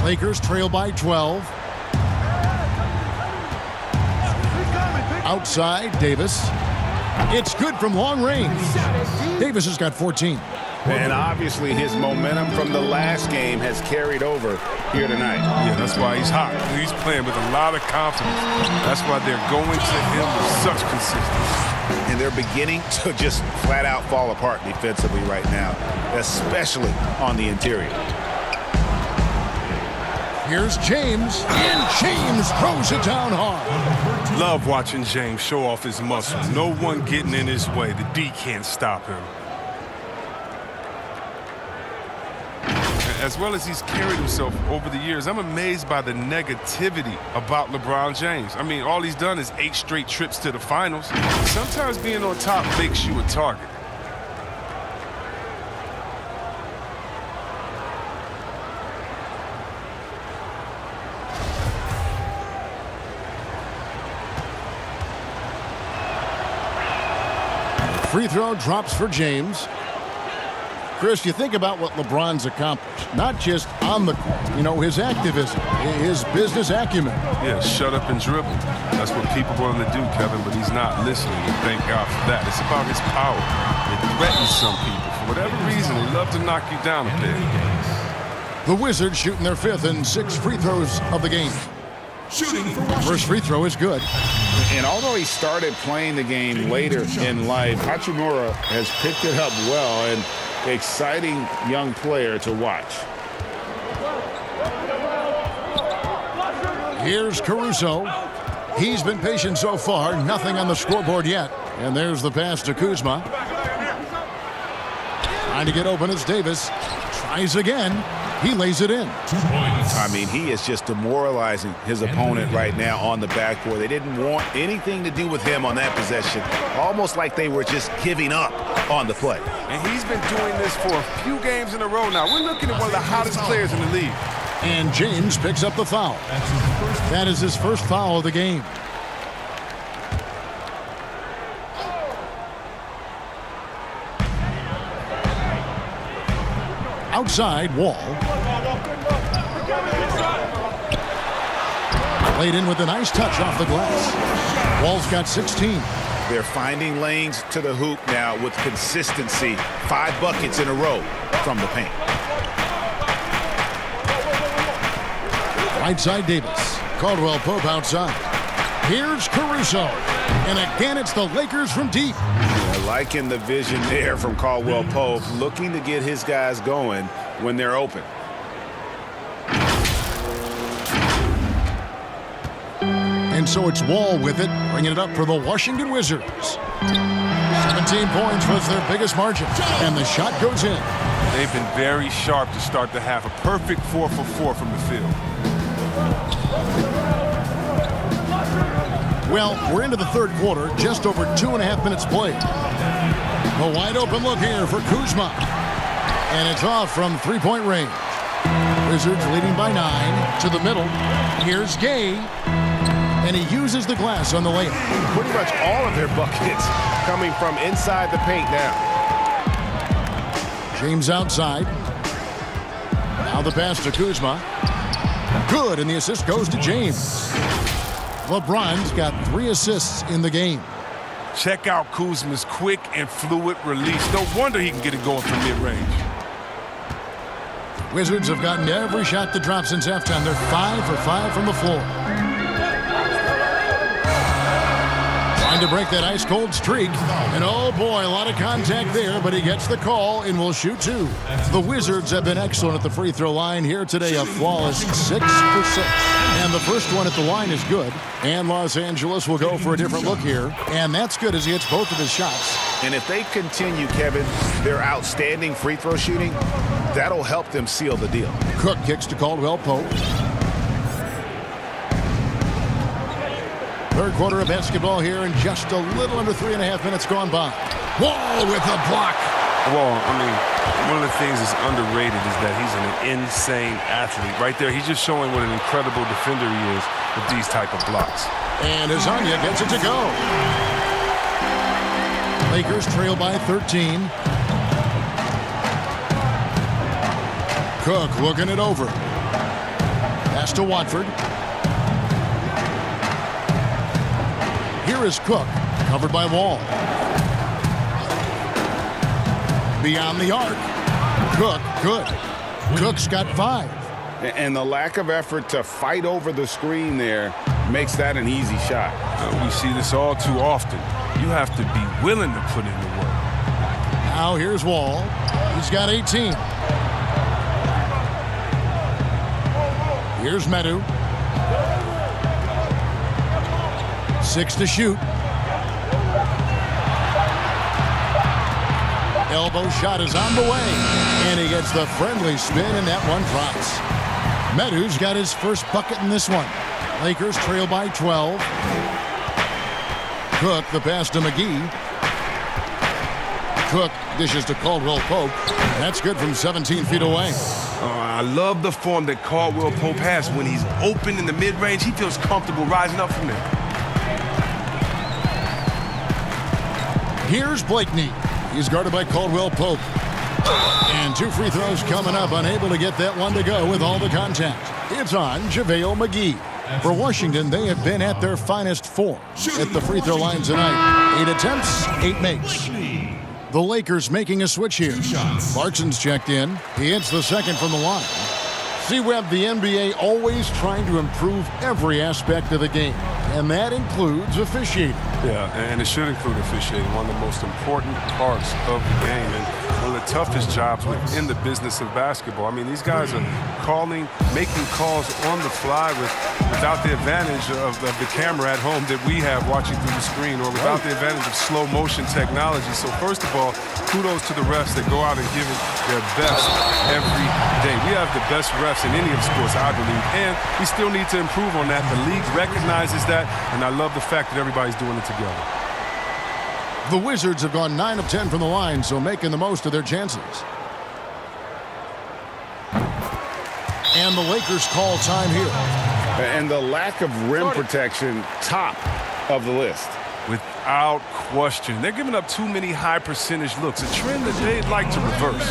Lakers trail by 12. Outside, Davis. It's good from long range. Davis has got 14. And obviously his momentum from the last game has carried over here tonight. Yeah, that's why he's hot. He's playing with a lot of confidence. That's why they're going to him with such consistency. And they're beginning to just flat out fall apart defensively right now, especially on the interior. Here's James, and James throws it down hard. Love watching James show off his muscle. No one getting in his way. The D can't stop him. As well as he's carried himself over the years, I'm amazed by the negativity about LeBron James. I mean, all he's done is 8 straight trips to the finals. Sometimes being on top makes you a target. free throw drops for James. Chris, you think about what LeBron's accomplished, not just on the court, you know, his activism, his business acumen. Yeah, shut up and dribble. That's what people want him to do, Kevin, but he's not listening, and thank God for that. It's about his power. It threatens some people. For whatever reason, they love to knock you down a bit. The Wizards shooting their 5th and 6th free throws of the game. First free throw is good. And although he started playing the game later in life, Hachimura has picked it up well, and exciting young player to watch. Here's Caruso. He's been patient so far. Nothing on the scoreboard yet. And there's the pass to Kuzma. Trying to get open is Davis. Tries again. He lays it in. I mean, he is just demoralizing his opponent right now on the backboard. They didn't want anything to do with him on that possession. Almost like they were just giving up on the play. And he's been doing this for a few games in a row now. We're looking at one of the hottest players in the league. And James picks up the foul. That is his first foul of the game. Outside, Wall. Laid in with a nice touch off the glass. Wall's got 16. They're finding lanes to the hoop now with consistency. 5 buckets in a row from the paint. Right side, Davis. Caldwell Pope outside. Here's Caruso. And again, it's the Lakers from deep. Liking the vision there from Caldwell Pope, looking to get his guys going when they're open. And so it's Wall with it, bringing it up for the Washington Wizards. 17 points was their biggest margin, and the shot goes in. They've been very sharp to start the half. A perfect 4 for 4 from the field. Well, we're into the third quarter, just over 2.5 minutes played. A wide open look here for Kuzma. And it's off from three-point range. Wizards leading by 9 to the middle. Here's Gay. And he uses the glass on the layup. Pretty much all of their buckets coming from inside the paint now. James outside. Now the pass to Kuzma. Good, and the assist goes to James. LeBron's got 3 assists in the game. Check out Kuzma's quick and fluid release. No wonder he can get it going from mid-range. Wizards have gotten every shot to drop since halftime. They're 5 for 5 from the floor. Trying to break that ice-cold streak. And oh boy, a lot of contact there, but he gets the call and will shoot 2. The Wizards have been excellent at the free throw line here today, a flawless 6 for 6. And the first one at the line is good. And Los Angeles will go for a different look here. And that's good as he hits both of his shots. And if they continue, Kevin, their outstanding free throw shooting, that'll help them seal the deal. Cook kicks to Caldwell Pope. Third quarter of basketball here, and just a little under 3.5 minutes gone by. Wall with a block. Well, I mean, one of the things that's underrated is that he's an insane athlete. Right there, he's just showing what an incredible defender he is with these type of blocks. And Azania gets it to go. Lakers trail by 13. Cook looking it over. Pass to Watford. Here is Cook, covered by Wall. Beyond the arc. Cook, good. Cook's got 5. And the lack of effort to fight over the screen there makes that an easy shot. We see this all too often. You have to be willing to put in the work. Now here's Wall. He's got 18. Here's Medu. 6 to shoot. Elbow shot is on the way. And he gets the friendly spin, and that one drops. Medu's got his first bucket in this one. Lakers trail by 12. Cook, the pass to McGee. Cook dishes to Caldwell Pope. That's good from 17 feet away. I love the form that Caldwell Pope has. When he's open in the mid-range, he feels comfortable rising up from there. Here's Blakeney. He's guarded by Caldwell Pope. And 2 free throws coming up, unable to get that one to go with all the contact. It's on JaVale McGee. For Washington, they have been at their finest form at the free throw line tonight. 8 attempts, 8 makes. The Lakers making a switch here. Clarkson's checked in. He hits the second from the line. See, Webb, the NBA always trying to improve every aspect of the game, and that includes officiating. Yeah, and it should include officiating, one of the most important parts of the game and one of the toughest jobs within the business of basketball. I mean, these guys are making calls on the fly without the advantage of the camera at home that we have watching through the screen, or without the advantage of slow motion technology. So first of all, kudos to the refs that go out and give it their best every day. We have the best refs in any of the sports, I believe, and we still need to improve on that. The league recognizes that, and I love the fact that everybody's doing it together. The Wizards have gone 9 of 10 from the line, so making the most of their chances. And the Lakers call time here. And the lack of rim protection, top of the list. Without question. They're giving up too many high percentage looks, a trend that they'd like to reverse.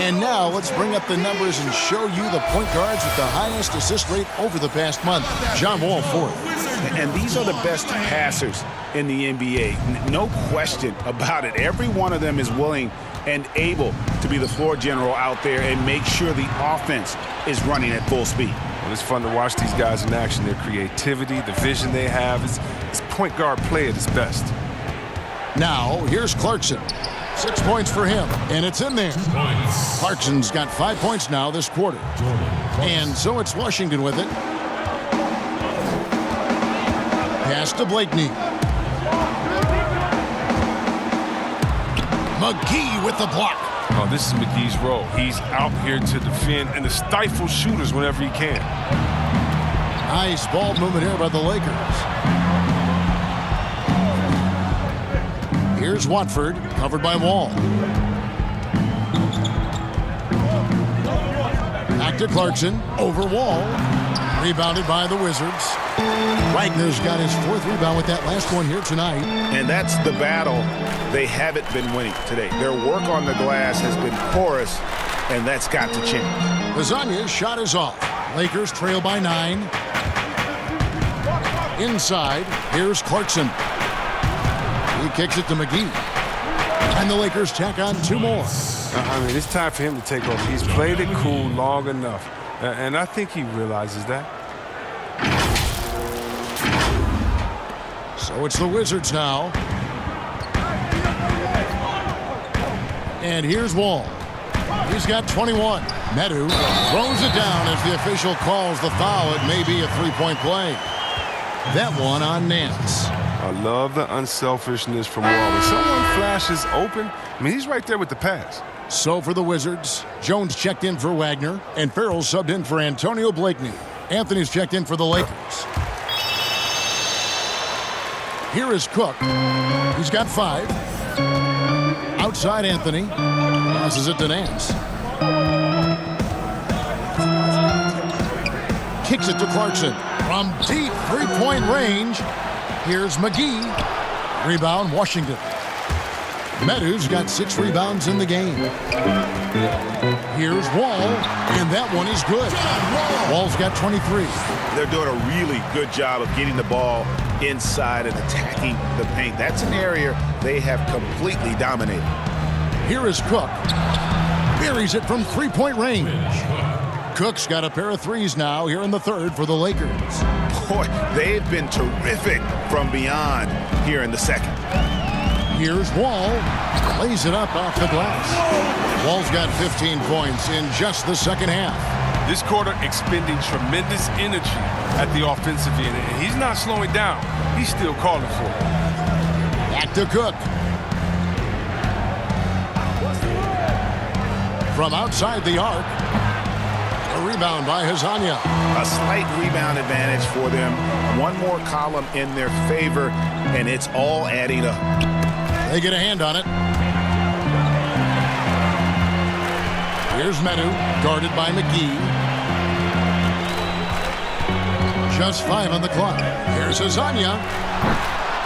And now let's bring up the numbers and show you the point guards with the highest assist rate over the past month. John Wall fourth. And these are the best passers in the NBA. No question about it. Every one of them is willing and able to be the floor general out there and make sure the offense is running at full speed. Well, it's fun to watch these guys in action. Their creativity, the vision they have. It's point guard play at its best. Now, here's Clarkson. 6 points for him, and it's in there. Clarkson's got 5 points now this quarter. And so it's Washington with it. Pass to Blakeney. McGee with the block. Oh, this is McGee's role. He's out here to defend and to stifle shooters whenever he can. Nice ball movement here by the Lakers. Here's Watford, covered by Wall. Back to Clarkson, over Wall. Rebounded by the Wizards. Wagner's got his 4th rebound with that last one here tonight. And that's the battle they haven't been winning today. Their work on the glass has been porous, and that's got to change. Lasagna's shot is off. Lakers trail by 9. Inside, here's Clarkson. He kicks it to McGee. And the Lakers tack on 2 more. I mean, it's time for him to take over. He's played it cool long enough. And I think he realizes that. So it's the Wizards now. And here's Wall. He's got 21. Medu throws it down as the official calls the foul. It may be a 3-point play. That one on Nance. I love the unselfishness from Wall. When someone flashes open, I mean, he's right there with the pass. So for the Wizards, Jones checked in for Wagner, and Farrell subbed in for Antonio Blakeney. Anthony's checked in for the Lakers. Here is Cook. He's got 5. Outside Anthony. Passes it to Nance. Kicks it to Clarkson. From deep 3-point range, here's McGee. Rebound, Washington. Medu's got 6 rebounds in the game. Here's Wall, and that one is good. Wall's got 23. They're doing a really good job of getting the ball inside and attacking the paint. That's an area they have completely dominated. Here is Cook. Buries it from 3-point range. Cook's got a pair of 3s now here in the 3rd for the Lakers. Boy, they've been terrific from beyond here in the 2nd. Here's Wall. Lays it up off the glass. Wall's got 15 points in just the 2nd half. This quarter expending tremendous energy at the offensive end. And he's not slowing down. He's still calling for it. Back to Cook. From outside the arc. A rebound by Hazanya. A slight rebound advantage for them. One more column in their favor, and it's all adding up. They get a hand on it. Here's Medu, guarded by McGee. Just 5 on the clock. Here's Hazanya.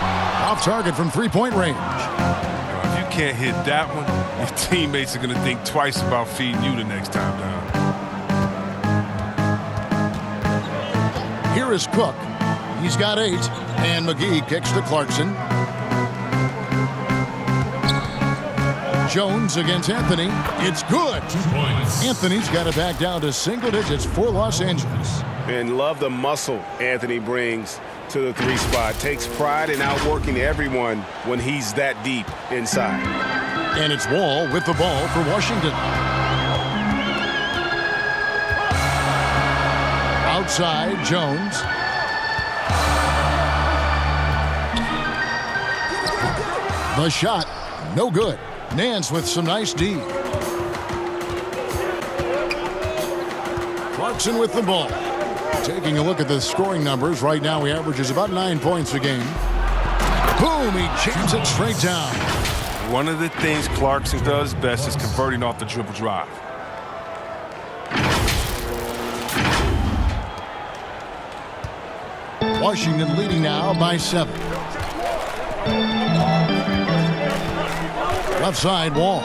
Off target from three-point range. If you can't hit that one, your teammates are going to think twice about feeding you the next time down. Here is Cook. He's got 8. And McGee kicks to Clarkson. Jones against Anthony. It's good. 2 points. Anthony's got it back down to single digits for Los Angeles. And love the muscle Anthony brings to the 3 spot. Takes pride in outworking everyone when he's that deep inside. And it's Wall with the ball for Washington. Outside, Jones. The shot, no good. Nance with some nice D. Clarkson with the ball. Taking a look at the scoring numbers, right now he averages about 9 points a game. Boom, he jams it straight down. One of the things Clarkson does best is converting off the dribble drive. Washington leading now by 7. Left side, Wall.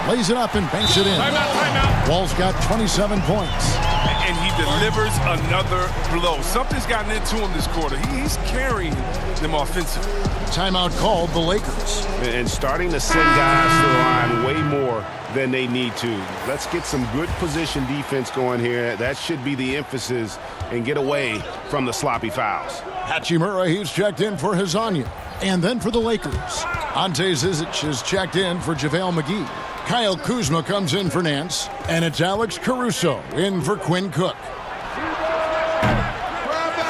Lays it up and banks it in. Timeout. Wall's got 27 points. And he delivers another blow. Something's gotten into him this quarter. He's carrying them offensively. Timeout called the Lakers. And starting to send guys to the line way more than they need to. Let's get some good position defense going here. That should be the emphasis, and get away from the sloppy fouls. Hachimura, he's checked in for Hezonja. And then for the Lakers, Ante Zizic is checked in for JaVale McGee. Kyle Kuzma comes in for Nance. And it's Alex Caruso in for Quinn Cook.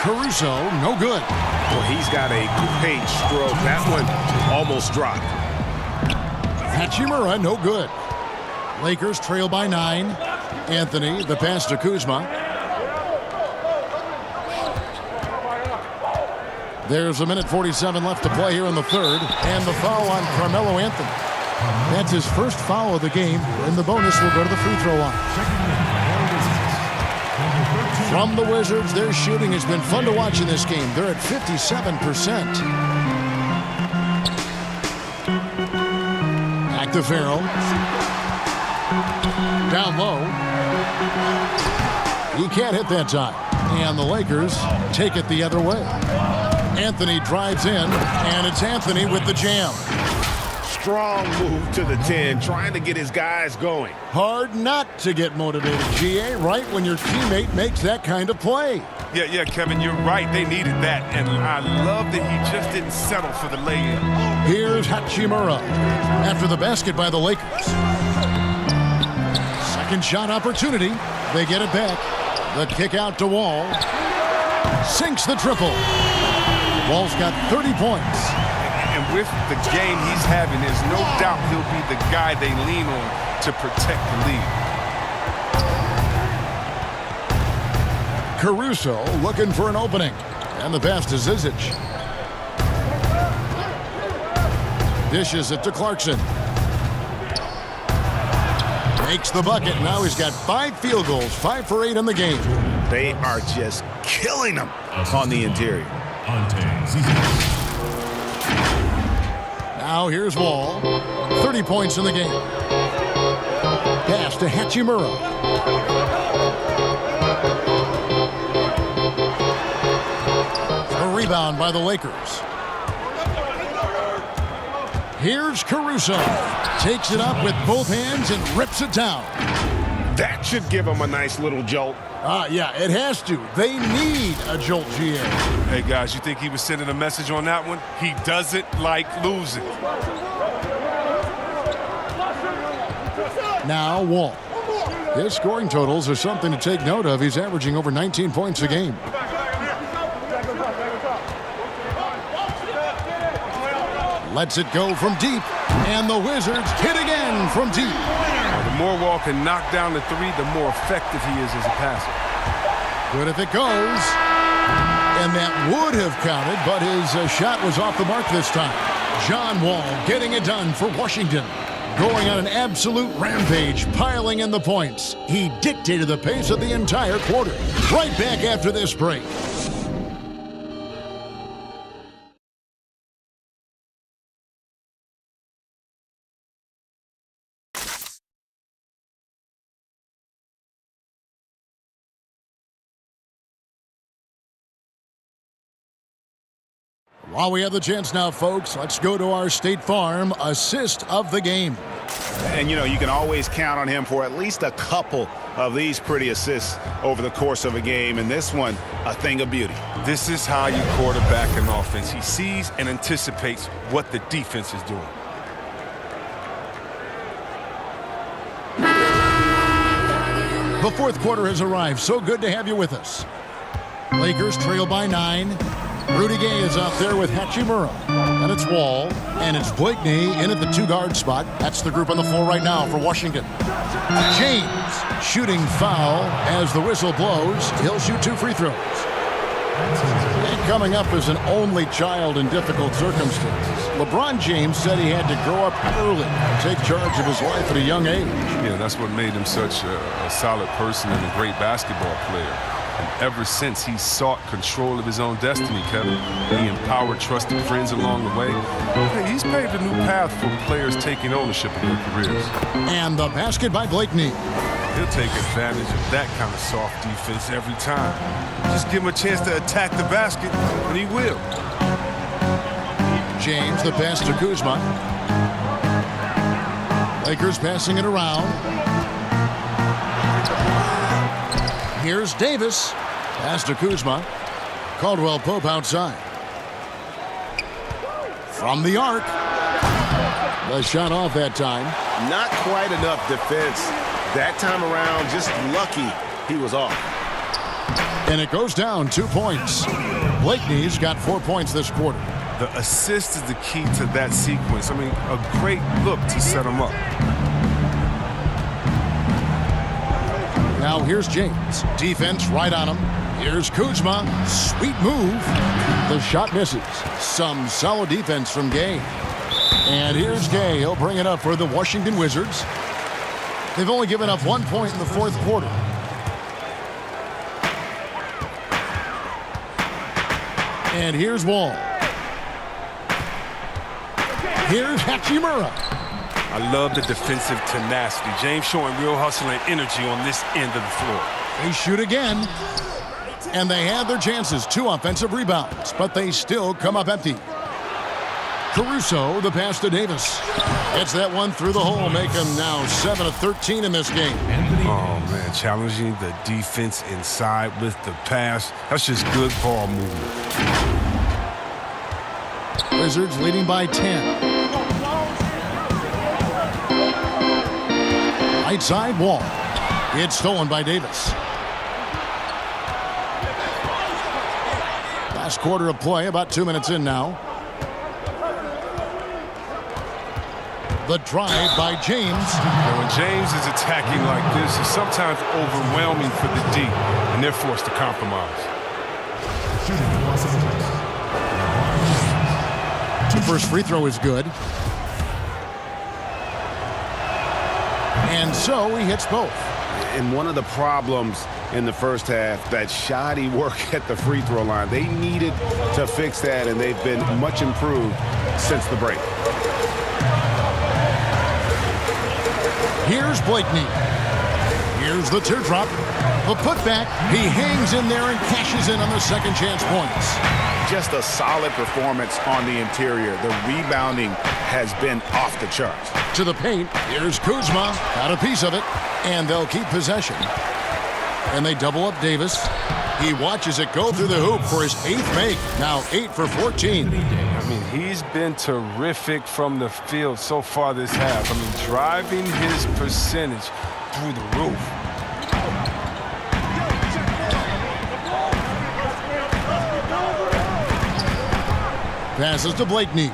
Caruso, no good. Well, he's got a two-page stroke. That one almost dropped. Hachimura, no good. Lakers trail by 9. Anthony, the pass to Kuzma. There's 1:47 left to play here in the third. And the foul on Carmelo Anthony. That's his first foul of the game. And the bonus will go to the free throw line. From the Wizards, their shooting has been fun to watch in this game. They're at 57%. Back to Farrell. Down low. He can't hit that time. And the Lakers take it the other way. Anthony drives in, and it's Anthony with the jam. Strong move to the 10, trying to get his guys going. Hard not to get motivated, GA, right when your teammate makes that kind of play. Yeah, Kevin, you're right. They needed that, and I love that he just didn't settle for the lay-in. Here's Hachimura after the basket by the Lakers. Second shot opportunity. They get it back. The kick out to Wall. Sinks the triple. Wall's got 30 points. And with the game he's having, there's no doubt he'll be the guy they lean on to protect the lead. Caruso looking for an opening. And the pass to Zizic. Dishes it to Clarkson. Makes the bucket. Now he's got 5 field goals, 5 for 8 in the game. They are just killing them on the interior. Now here's Wall. 30 points in the game. Pass to Hachimura. A rebound by the Lakers. Here's Caruso. Takes it up with both hands and rips it down. That should give them a nice little jolt. Yeah, it has to. They need a jolt, GA. Hey, guys, you think he was sending a message on that one? He doesn't like losing. Now Wall. His scoring totals are something to take note of. He's averaging over 19 points a game. Lets it go from deep. And the Wizards hit again from deep. The more Wall can knock down the three, the more effective he is as a passer. Good if it goes. And that would have counted, but his shot was off the mark this time. John Wall getting it done for Washington. Going on an absolute rampage, piling in the points. He dictated the pace of the entire quarter. Right back after this break. While we have the chance now, folks, let's go to our State Farm assist of the game. And, you know, you can always count on him for at least a couple of these pretty assists over the course of a game. And this one, a thing of beauty. This is how you quarterback an offense. He sees and anticipates what the defense is doing. The fourth quarter has arrived. So good to have you with us. Lakers trail by 9. Rudy Gay is out there with Hachimura. And it's Wall. And it's Blakeney in at the 2-guard spot. That's the group on the floor right now for Washington. James shooting foul as the whistle blows. He'll shoot 2 free throws. And coming up as an only child in difficult circumstances, LeBron James said he had to grow up early, take charge of his life at a young age. Yeah, that's what made him such a solid person and a great basketball player. And ever since, he sought control of his own destiny, Kevin. He empowered trusted friends along the way. Hey, he's paved a new path for players taking ownership of their careers. And the basket by Blakeney. He'll take advantage of that kind of soft defense every time. Just give him a chance to attack the basket, and he will. James, the pass to Kuzma. Lakers passing it around. Here's Davis. Pass to Kuzma. Caldwell Pope outside. From the arc. The shot off that time. Not quite enough defense. That time around, just lucky he was off. And it goes down 2 points. Blakeney's got 4 points this quarter. The assist is the key to that sequence. I mean, a great look to set him up. Now here's James. Defense right on him. Here's Kuzma. Sweet move. The shot misses. Some solid defense from Gay. And here's Gay. He'll bring it up for the Washington Wizards. They've only given up 1 point in the fourth quarter. And here's Wall. Here's Hachimura. I love the defensive tenacity. James showing real hustle and energy on this end of the floor. They shoot again. And they have their chances. 2 offensive rebounds. But they still come up empty. Caruso, the pass to Davis. Gets that one through the hole, make him now 7 of 13 in this game. Oh, man, challenging the defense inside with the pass. That's just good ball movement. Wizards leading by 10. Right side Wall. It's stolen by Davis. Last quarter of play, about 2 minutes in now. The drive by James. And when James is attacking like this, it's sometimes overwhelming for the D, and they're forced to compromise. First free throw is good. And so he hits both. And one of the problems in the first half, that shoddy work at the free throw line. They needed to fix that, and they've been much improved since the break. Here's Blakeney. Here's the teardrop. The putback. He hangs in there and cashes in on the second chance points. Just a solid performance on the interior. The rebounding has been off the charts. To the paint. Here's Kuzma. Got a piece of it. And they'll keep possession. And they double up Davis. He watches it go through the hoop for his 8th make. Now 8 for 14. I mean, he's been terrific from the field so far this half. I mean, driving his percentage through the roof. Passes to Blakeney.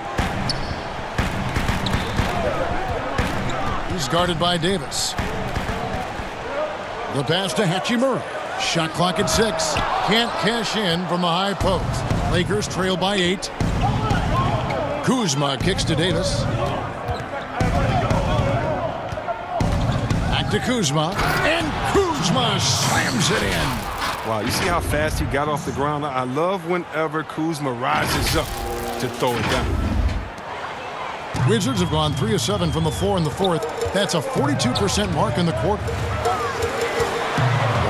He's guarded by Davis. The pass to Hachimura. Shot clock at 6. Can't cash in from the high post. Lakers trail by 8. Kuzma kicks to Davis. Back to Kuzma. And Kuzma slams it in. Wow, you see how fast he got off the ground? I love whenever Kuzma rises up to throw it down. Wizards have gone 3 of 7 from the floor in the fourth. That's a 42% mark in the quarter.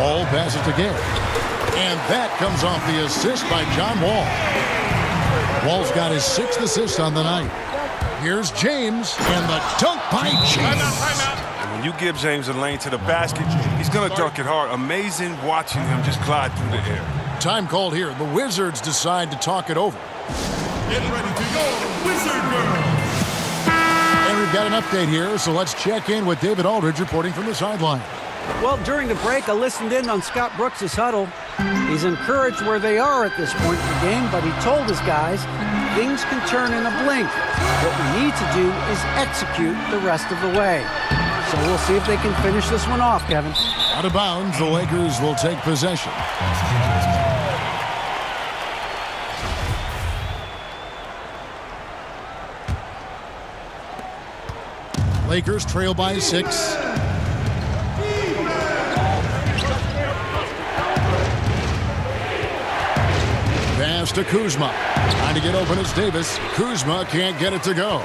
Wall passes to Gay. And that comes off the assist by John Wall. Wall's got his 6th assist on the night. Here's James, and the dunk by James. And when you give James a lane to the basket, he's going to dunk it hard. Amazing watching him just glide through the air. Time called here. The Wizards decide to talk it over. Get ready to go, Wizard Girls. And we've got an update here, so let's check in with David Aldridge reporting from the sideline. Well, during the break, I listened in on Scott Brooks' huddle. He's encouraged where they are at this point in the game, but he told his guys things can turn in a blink. What we need to do is execute the rest of the way. So we'll see if they can finish this one off, Kevin. Out of bounds, the Lakers will take possession. Lakers trail by 6. Pass to Kuzma. Trying to get open is Davis. Kuzma can't get it to go.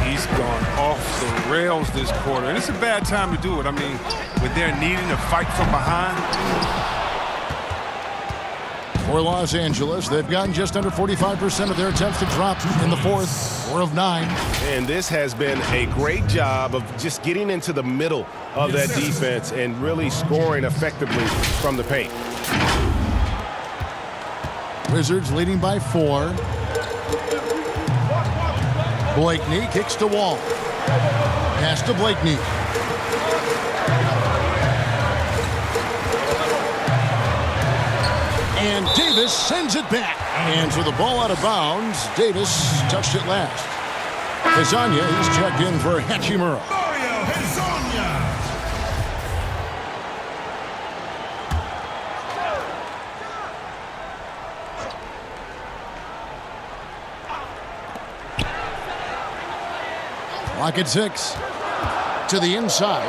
He's gone off the rails this quarter, and it's a bad time to do it. I mean, when they're needing to fight from behind. For Los Angeles, they've gotten just under 45% of their attempts to drop in the 4th, 4 of 9. And this has been a great job of just getting into the middle of that defense and really scoring effectively from the paint. Wizards leading by 4. Blakeney kicks to Wall. Pass to Blakeney. And Davis sends it back. And for the ball out of bounds, Davis touched it last. Hezonja, he's checked in for Hachimura. Mario Hezonja. Clock at 6. To the inside.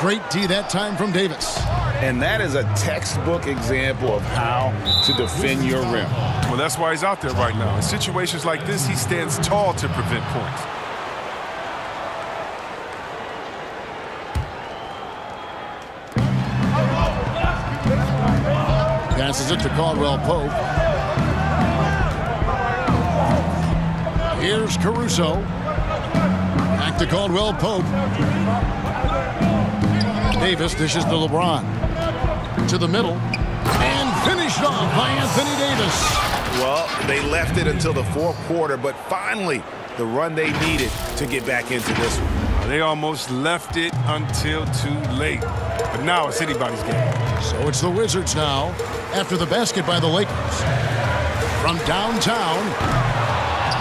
Great D that time from Davis. And that is a textbook example of how to defend your rim. Well, that's why he's out there right now. In situations like this, he stands tall to prevent points. Passes it to Caldwell Pope. Here's Caruso. Back to Caldwell Pope. Davis dishes to LeBron. To the middle. And finished off by Anthony Davis. Well, they left it until the 4th quarter, but finally the run they needed to get back into this one. They almost left it until too late. But now it's anybody's game. So it's the Wizards now after the basket by the Lakers. From downtown,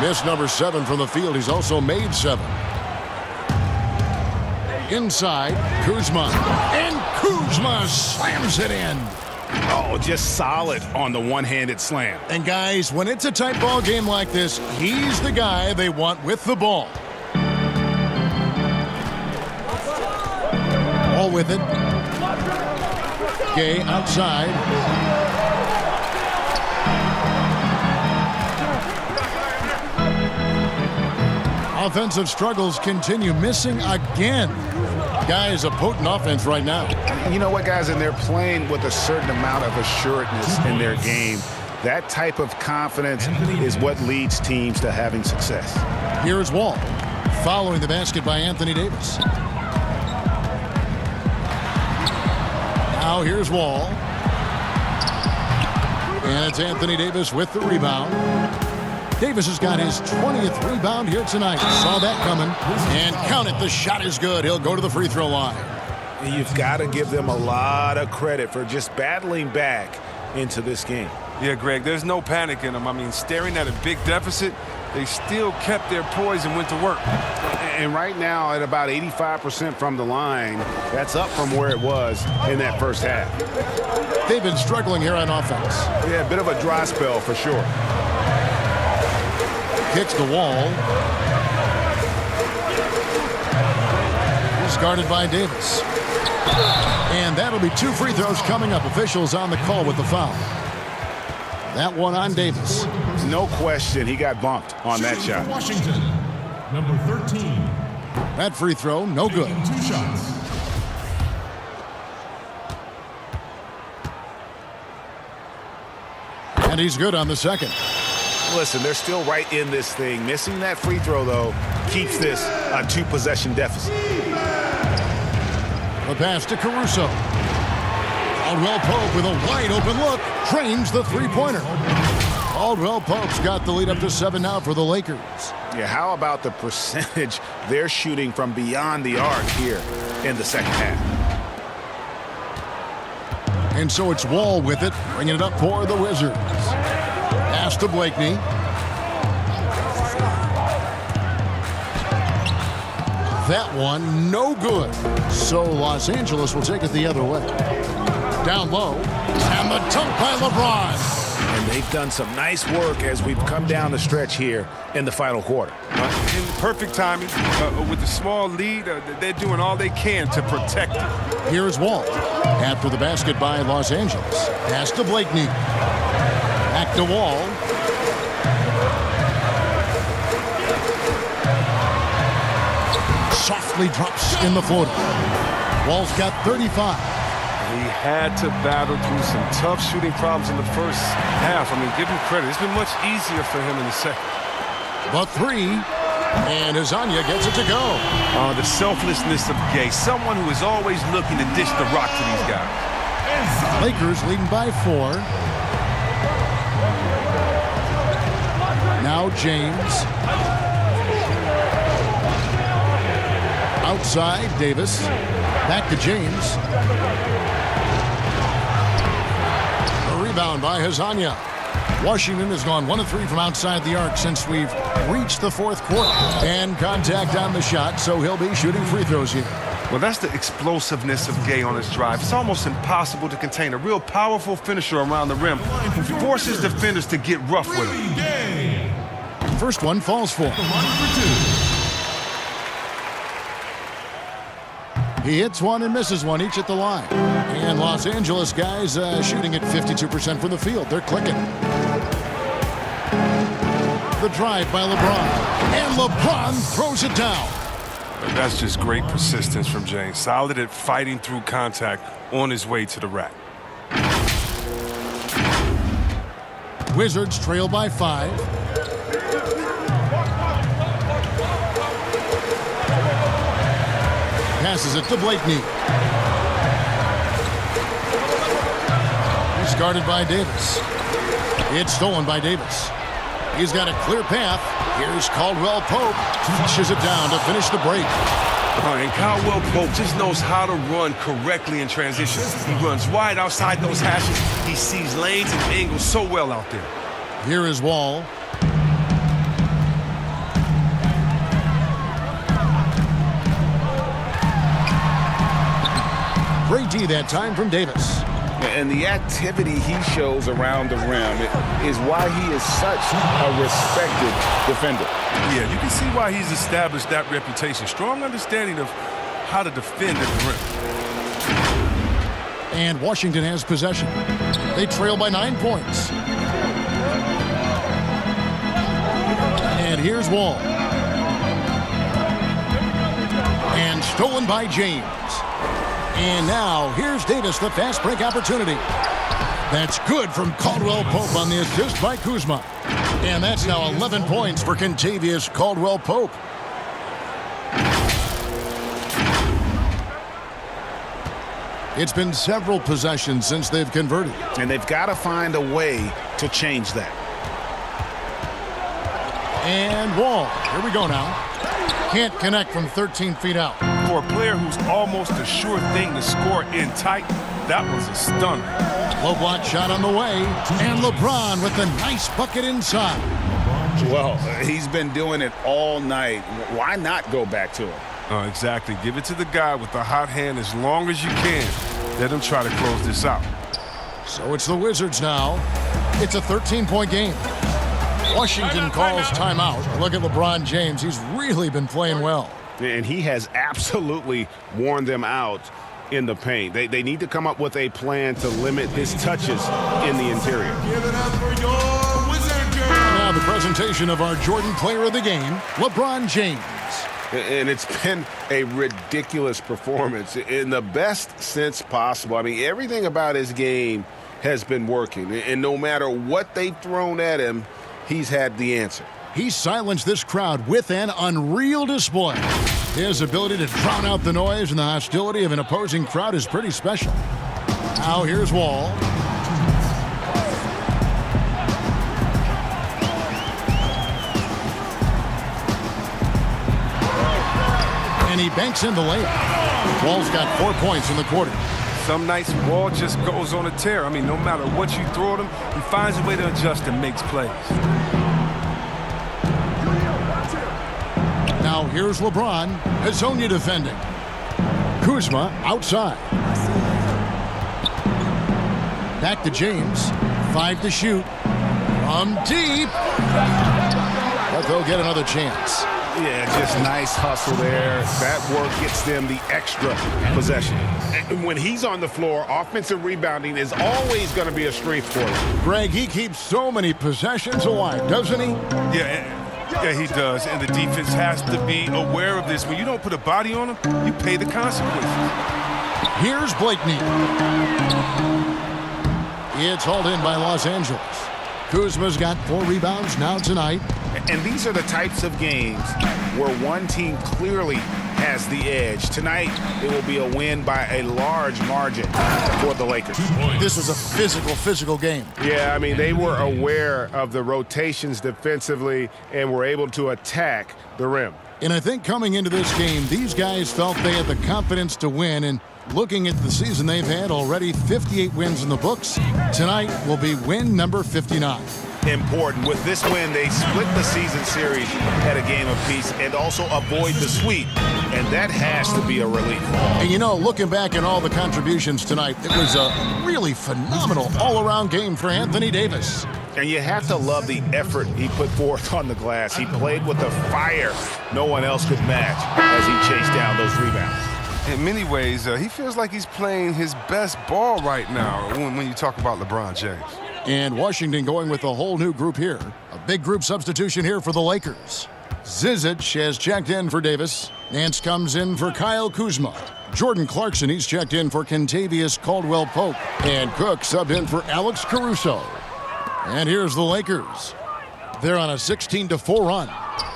missed number 7 from the field. He's also made 7. Inside, Kuzma. And Kuzma slams it in. Oh, just solid on the one-handed slam. And guys, when it's a tight ball game like this, he's the guy they want with the ball. Ball with it. Gay outside. Offensive struggles continue, missing again. Guys, a potent offense right now. You know what, guys, and they're playing with a certain amount of assuredness in their game. That type of confidence is what leads teams to having success. Here's Wall, following the basket by Anthony Davis. Now here's Wall. And it's Anthony Davis with the rebound. Davis has got his 20th rebound here tonight. Saw that coming. And count it, the shot is good. He'll go to the free throw line. And you've got to give them a lot of credit for just battling back into this game. Yeah, Greg, there's no panic in them. I mean, staring at a big deficit, they still kept their poise and went to work. And right now, at about 85% from the line, that's up from where it was in that first half. They've been struggling here on offense. Yeah, a bit of a dry spell for sure. Kicks the Wall. He's guarded by Davis. And that'll be 2 free throws coming up. Officials on the call with the foul. That one on Davis. No question, he got bumped on that shot. Washington, number 13. That free throw, no good. 2 shots. And he's good on the second. Listen, they're still right in this thing. Missing that free throw, though, keeps this a 2-possession deficit. The pass to Caruso. Caldwell Pope with a wide-open look drains the three-pointer. Caldwell Pope's got the lead up to 7 now for the Lakers. Yeah, how about the percentage they're shooting from beyond the arc here in the second half? And so it's Wall with it, bringing it up for the Wizards. Pass to Blakeney. That one, no good. So Los Angeles will take it the other way. Down low, and the dunk by LeBron. And they've done some nice work as we've come down the stretch here in the final quarter. In perfect timing, with the small lead, they're doing all they can to protect it. Here's Wall. After the basket by Los Angeles. Pass to Blakeney. Back to Wall. Softly drops in the floater. Wall's got 35. He had to battle through some tough shooting problems in the first half. I mean, give him credit. It's been much easier for him in the second. The three, and Azania gets it to go. The selflessness of Gay, someone who is always looking to dish the rock to these guys. Lakers leading by 4. Now James. Outside, Davis. Back to James. A rebound by Hazanya. Washington has gone 1 of 3 from outside the arc since we've reached the fourth quarter. And contact on the shot, so he'll be shooting free throws here. Well, that's the explosiveness of Gay on his drive. It's almost impossible to contain a real powerful finisher around the rim who forces defenders to get rough with him. First one falls for. He hits one and misses one, each at the line. And Los Angeles guys shooting at 52% from the field. They're clicking. The drive by LeBron. And LeBron throws it down. That's just great persistence from James. Solid at fighting through contact on his way to the rack. Wizards trail by 5. Passes it to Blakeney. He's guarded by Davis. It's stolen by Davis. He's got a clear path. Here's Caldwell Pope. Flushes it down to finish the break. And Caldwell Pope just knows how to run correctly in transition. He runs wide outside those hashes. He sees lanes and angles so well out there. Here is Wall. Great D that time from Davis. And the activity he shows around the rim is why he is such a respected defender. Yeah, you can see why he's established that reputation. Strong understanding of how to defend at the rim. And Washington has possession. They trail by 9 points. And here's Wall. And stolen by James. And now, here's Davis, the fast break opportunity. That's good from Caldwell Pope on the assist by Kuzma. And that's now 11 points for Kentavious Caldwell Pope. It's been several possessions since they've converted. And they've got to find a way to change that. And Wall, here we go now. Can't connect from 13 feet out. For a player who's almost a sure thing to score in tight, that was a stunner. Low block shot on the way. And LeBron with the nice bucket inside. Well, he's been doing it all night. Why not go back to him? Exactly. Give it to the guy with the hot hand as long as you can. Let him try to close this out. So it's the Wizards now. It's a 13-point game. Washington calls timeout. Look at LeBron James. He's really been playing well. And he has absolutely worn them out in the paint. They need to come up with a plan to limit his touches in the interior. Now the presentation of our Jordan Player of the Game, LeBron James. And it's been a ridiculous performance in the best sense possible. I mean, everything about his game has been working. And no matter what they've thrown at him, he's had the answer. He silenced this crowd with an unreal display. His ability to drown out the noise and the hostility of an opposing crowd is pretty special. Now here's Wall. And he banks in the layup. Wall's got 4 points in the quarter. Some nights Wall just goes on a tear. I mean, no matter what you throw at him, he finds a way to adjust and makes plays. Now here's LeBron. Hazonia defending. Kuzma outside. Back to James. 5 to shoot. From deep. But they'll get another chance. Yeah, just nice hustle there. That work gets them the extra possession. And when he's on the floor, offensive rebounding is always going to be a strength for him. Greg, he keeps so many possessions alive, doesn't he? Yeah, he does. And the defense has to be aware of this. When you don't put a body on him, you pay the consequences. Here's Blakeney. It's hauled in by Los Angeles. Kuzma's got 4 rebounds now tonight. And these are the types of games where one team clearly has the edge. Tonight, it will be a win by a large margin for the Lakers. This was a physical game. Yeah, I mean, they were aware of the rotations defensively and were able to attack the rim. And I think coming into this game, these guys felt they had the confidence to win. And looking at the season they've had, already 58 wins in the books. Tonight will be win number 59. Important. With this win, they split the season series at a game apiece and also avoid the sweep. And that has to be a relief. And you know, looking back at all the contributions tonight, it was a really phenomenal all-around game for Anthony Davis. And you have to love the effort he put forth on the glass. He played with a fire no one else could match as he chased down those rebounds. In many ways, he feels like he's playing his best ball right now when you talk about LeBron James. And Washington going with a whole new group here. A big group substitution here for the Lakers. Zizic has checked in for Davis. Nance comes in for Kyle Kuzma. Jordan Clarkson, he's checked in for Kentavious Caldwell-Pope. And Cook subbed in for Alex Caruso. And here's the Lakers. They're on a 16-4 run.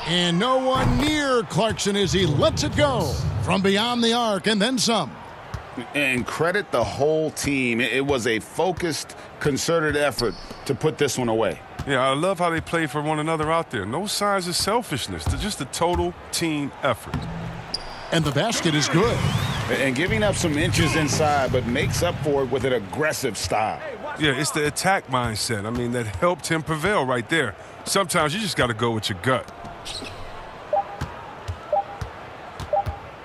And no one near Clarkson as he lets it go from beyond the arc and then some. And credit the whole team. It was a focused, concerted effort to put this one away. Yeah, I love how they play for one another out there. No signs of selfishness. They're just a total team effort. And the basket is good. And giving up some inches inside, but makes up for it with an aggressive style. Yeah, it's the attack mindset. I mean, that helped him prevail right there. Sometimes you just got to go with your gut.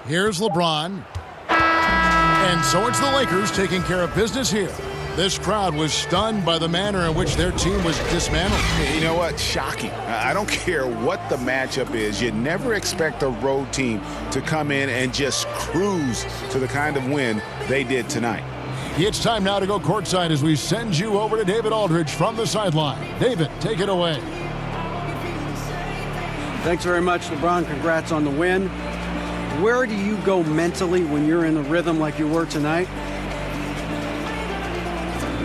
Here's LeBron. And so it's the Lakers taking care of business here. This crowd was stunned by the manner in which their team was dismantled. You know what? Shocking. I don't care what the matchup is. You never expect a road team to come in and just cruise to the kind of win they did tonight. It's time now to go courtside as we send you over to David Aldridge from the sideline. David, take it away. Thanks very much, LeBron. Congrats on the win. Where do you go mentally when you're in a rhythm like you were tonight?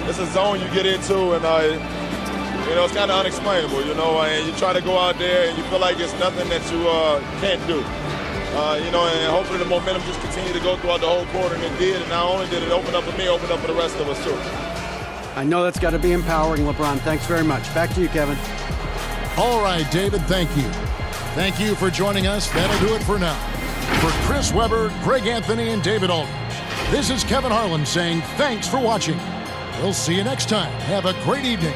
It's a zone you get into, and it's kind of unexplainable, and you try to go out there and you feel like it's nothing that you can't do. And hopefully the momentum just continued to go throughout the whole quarter, and it did. And not only did it open up for me, opened up for the rest of us too. I know that's got to be empowering, LeBron. Thanks very much. Back to you, Kevin. All right, David, thank you. Thank you for joining us. That'll do it for now. For Chris Webber, Greg Anthony, and David Aldridge, this is Kevin Harlan saying thanks for watching. We'll see you next time. Have a great evening.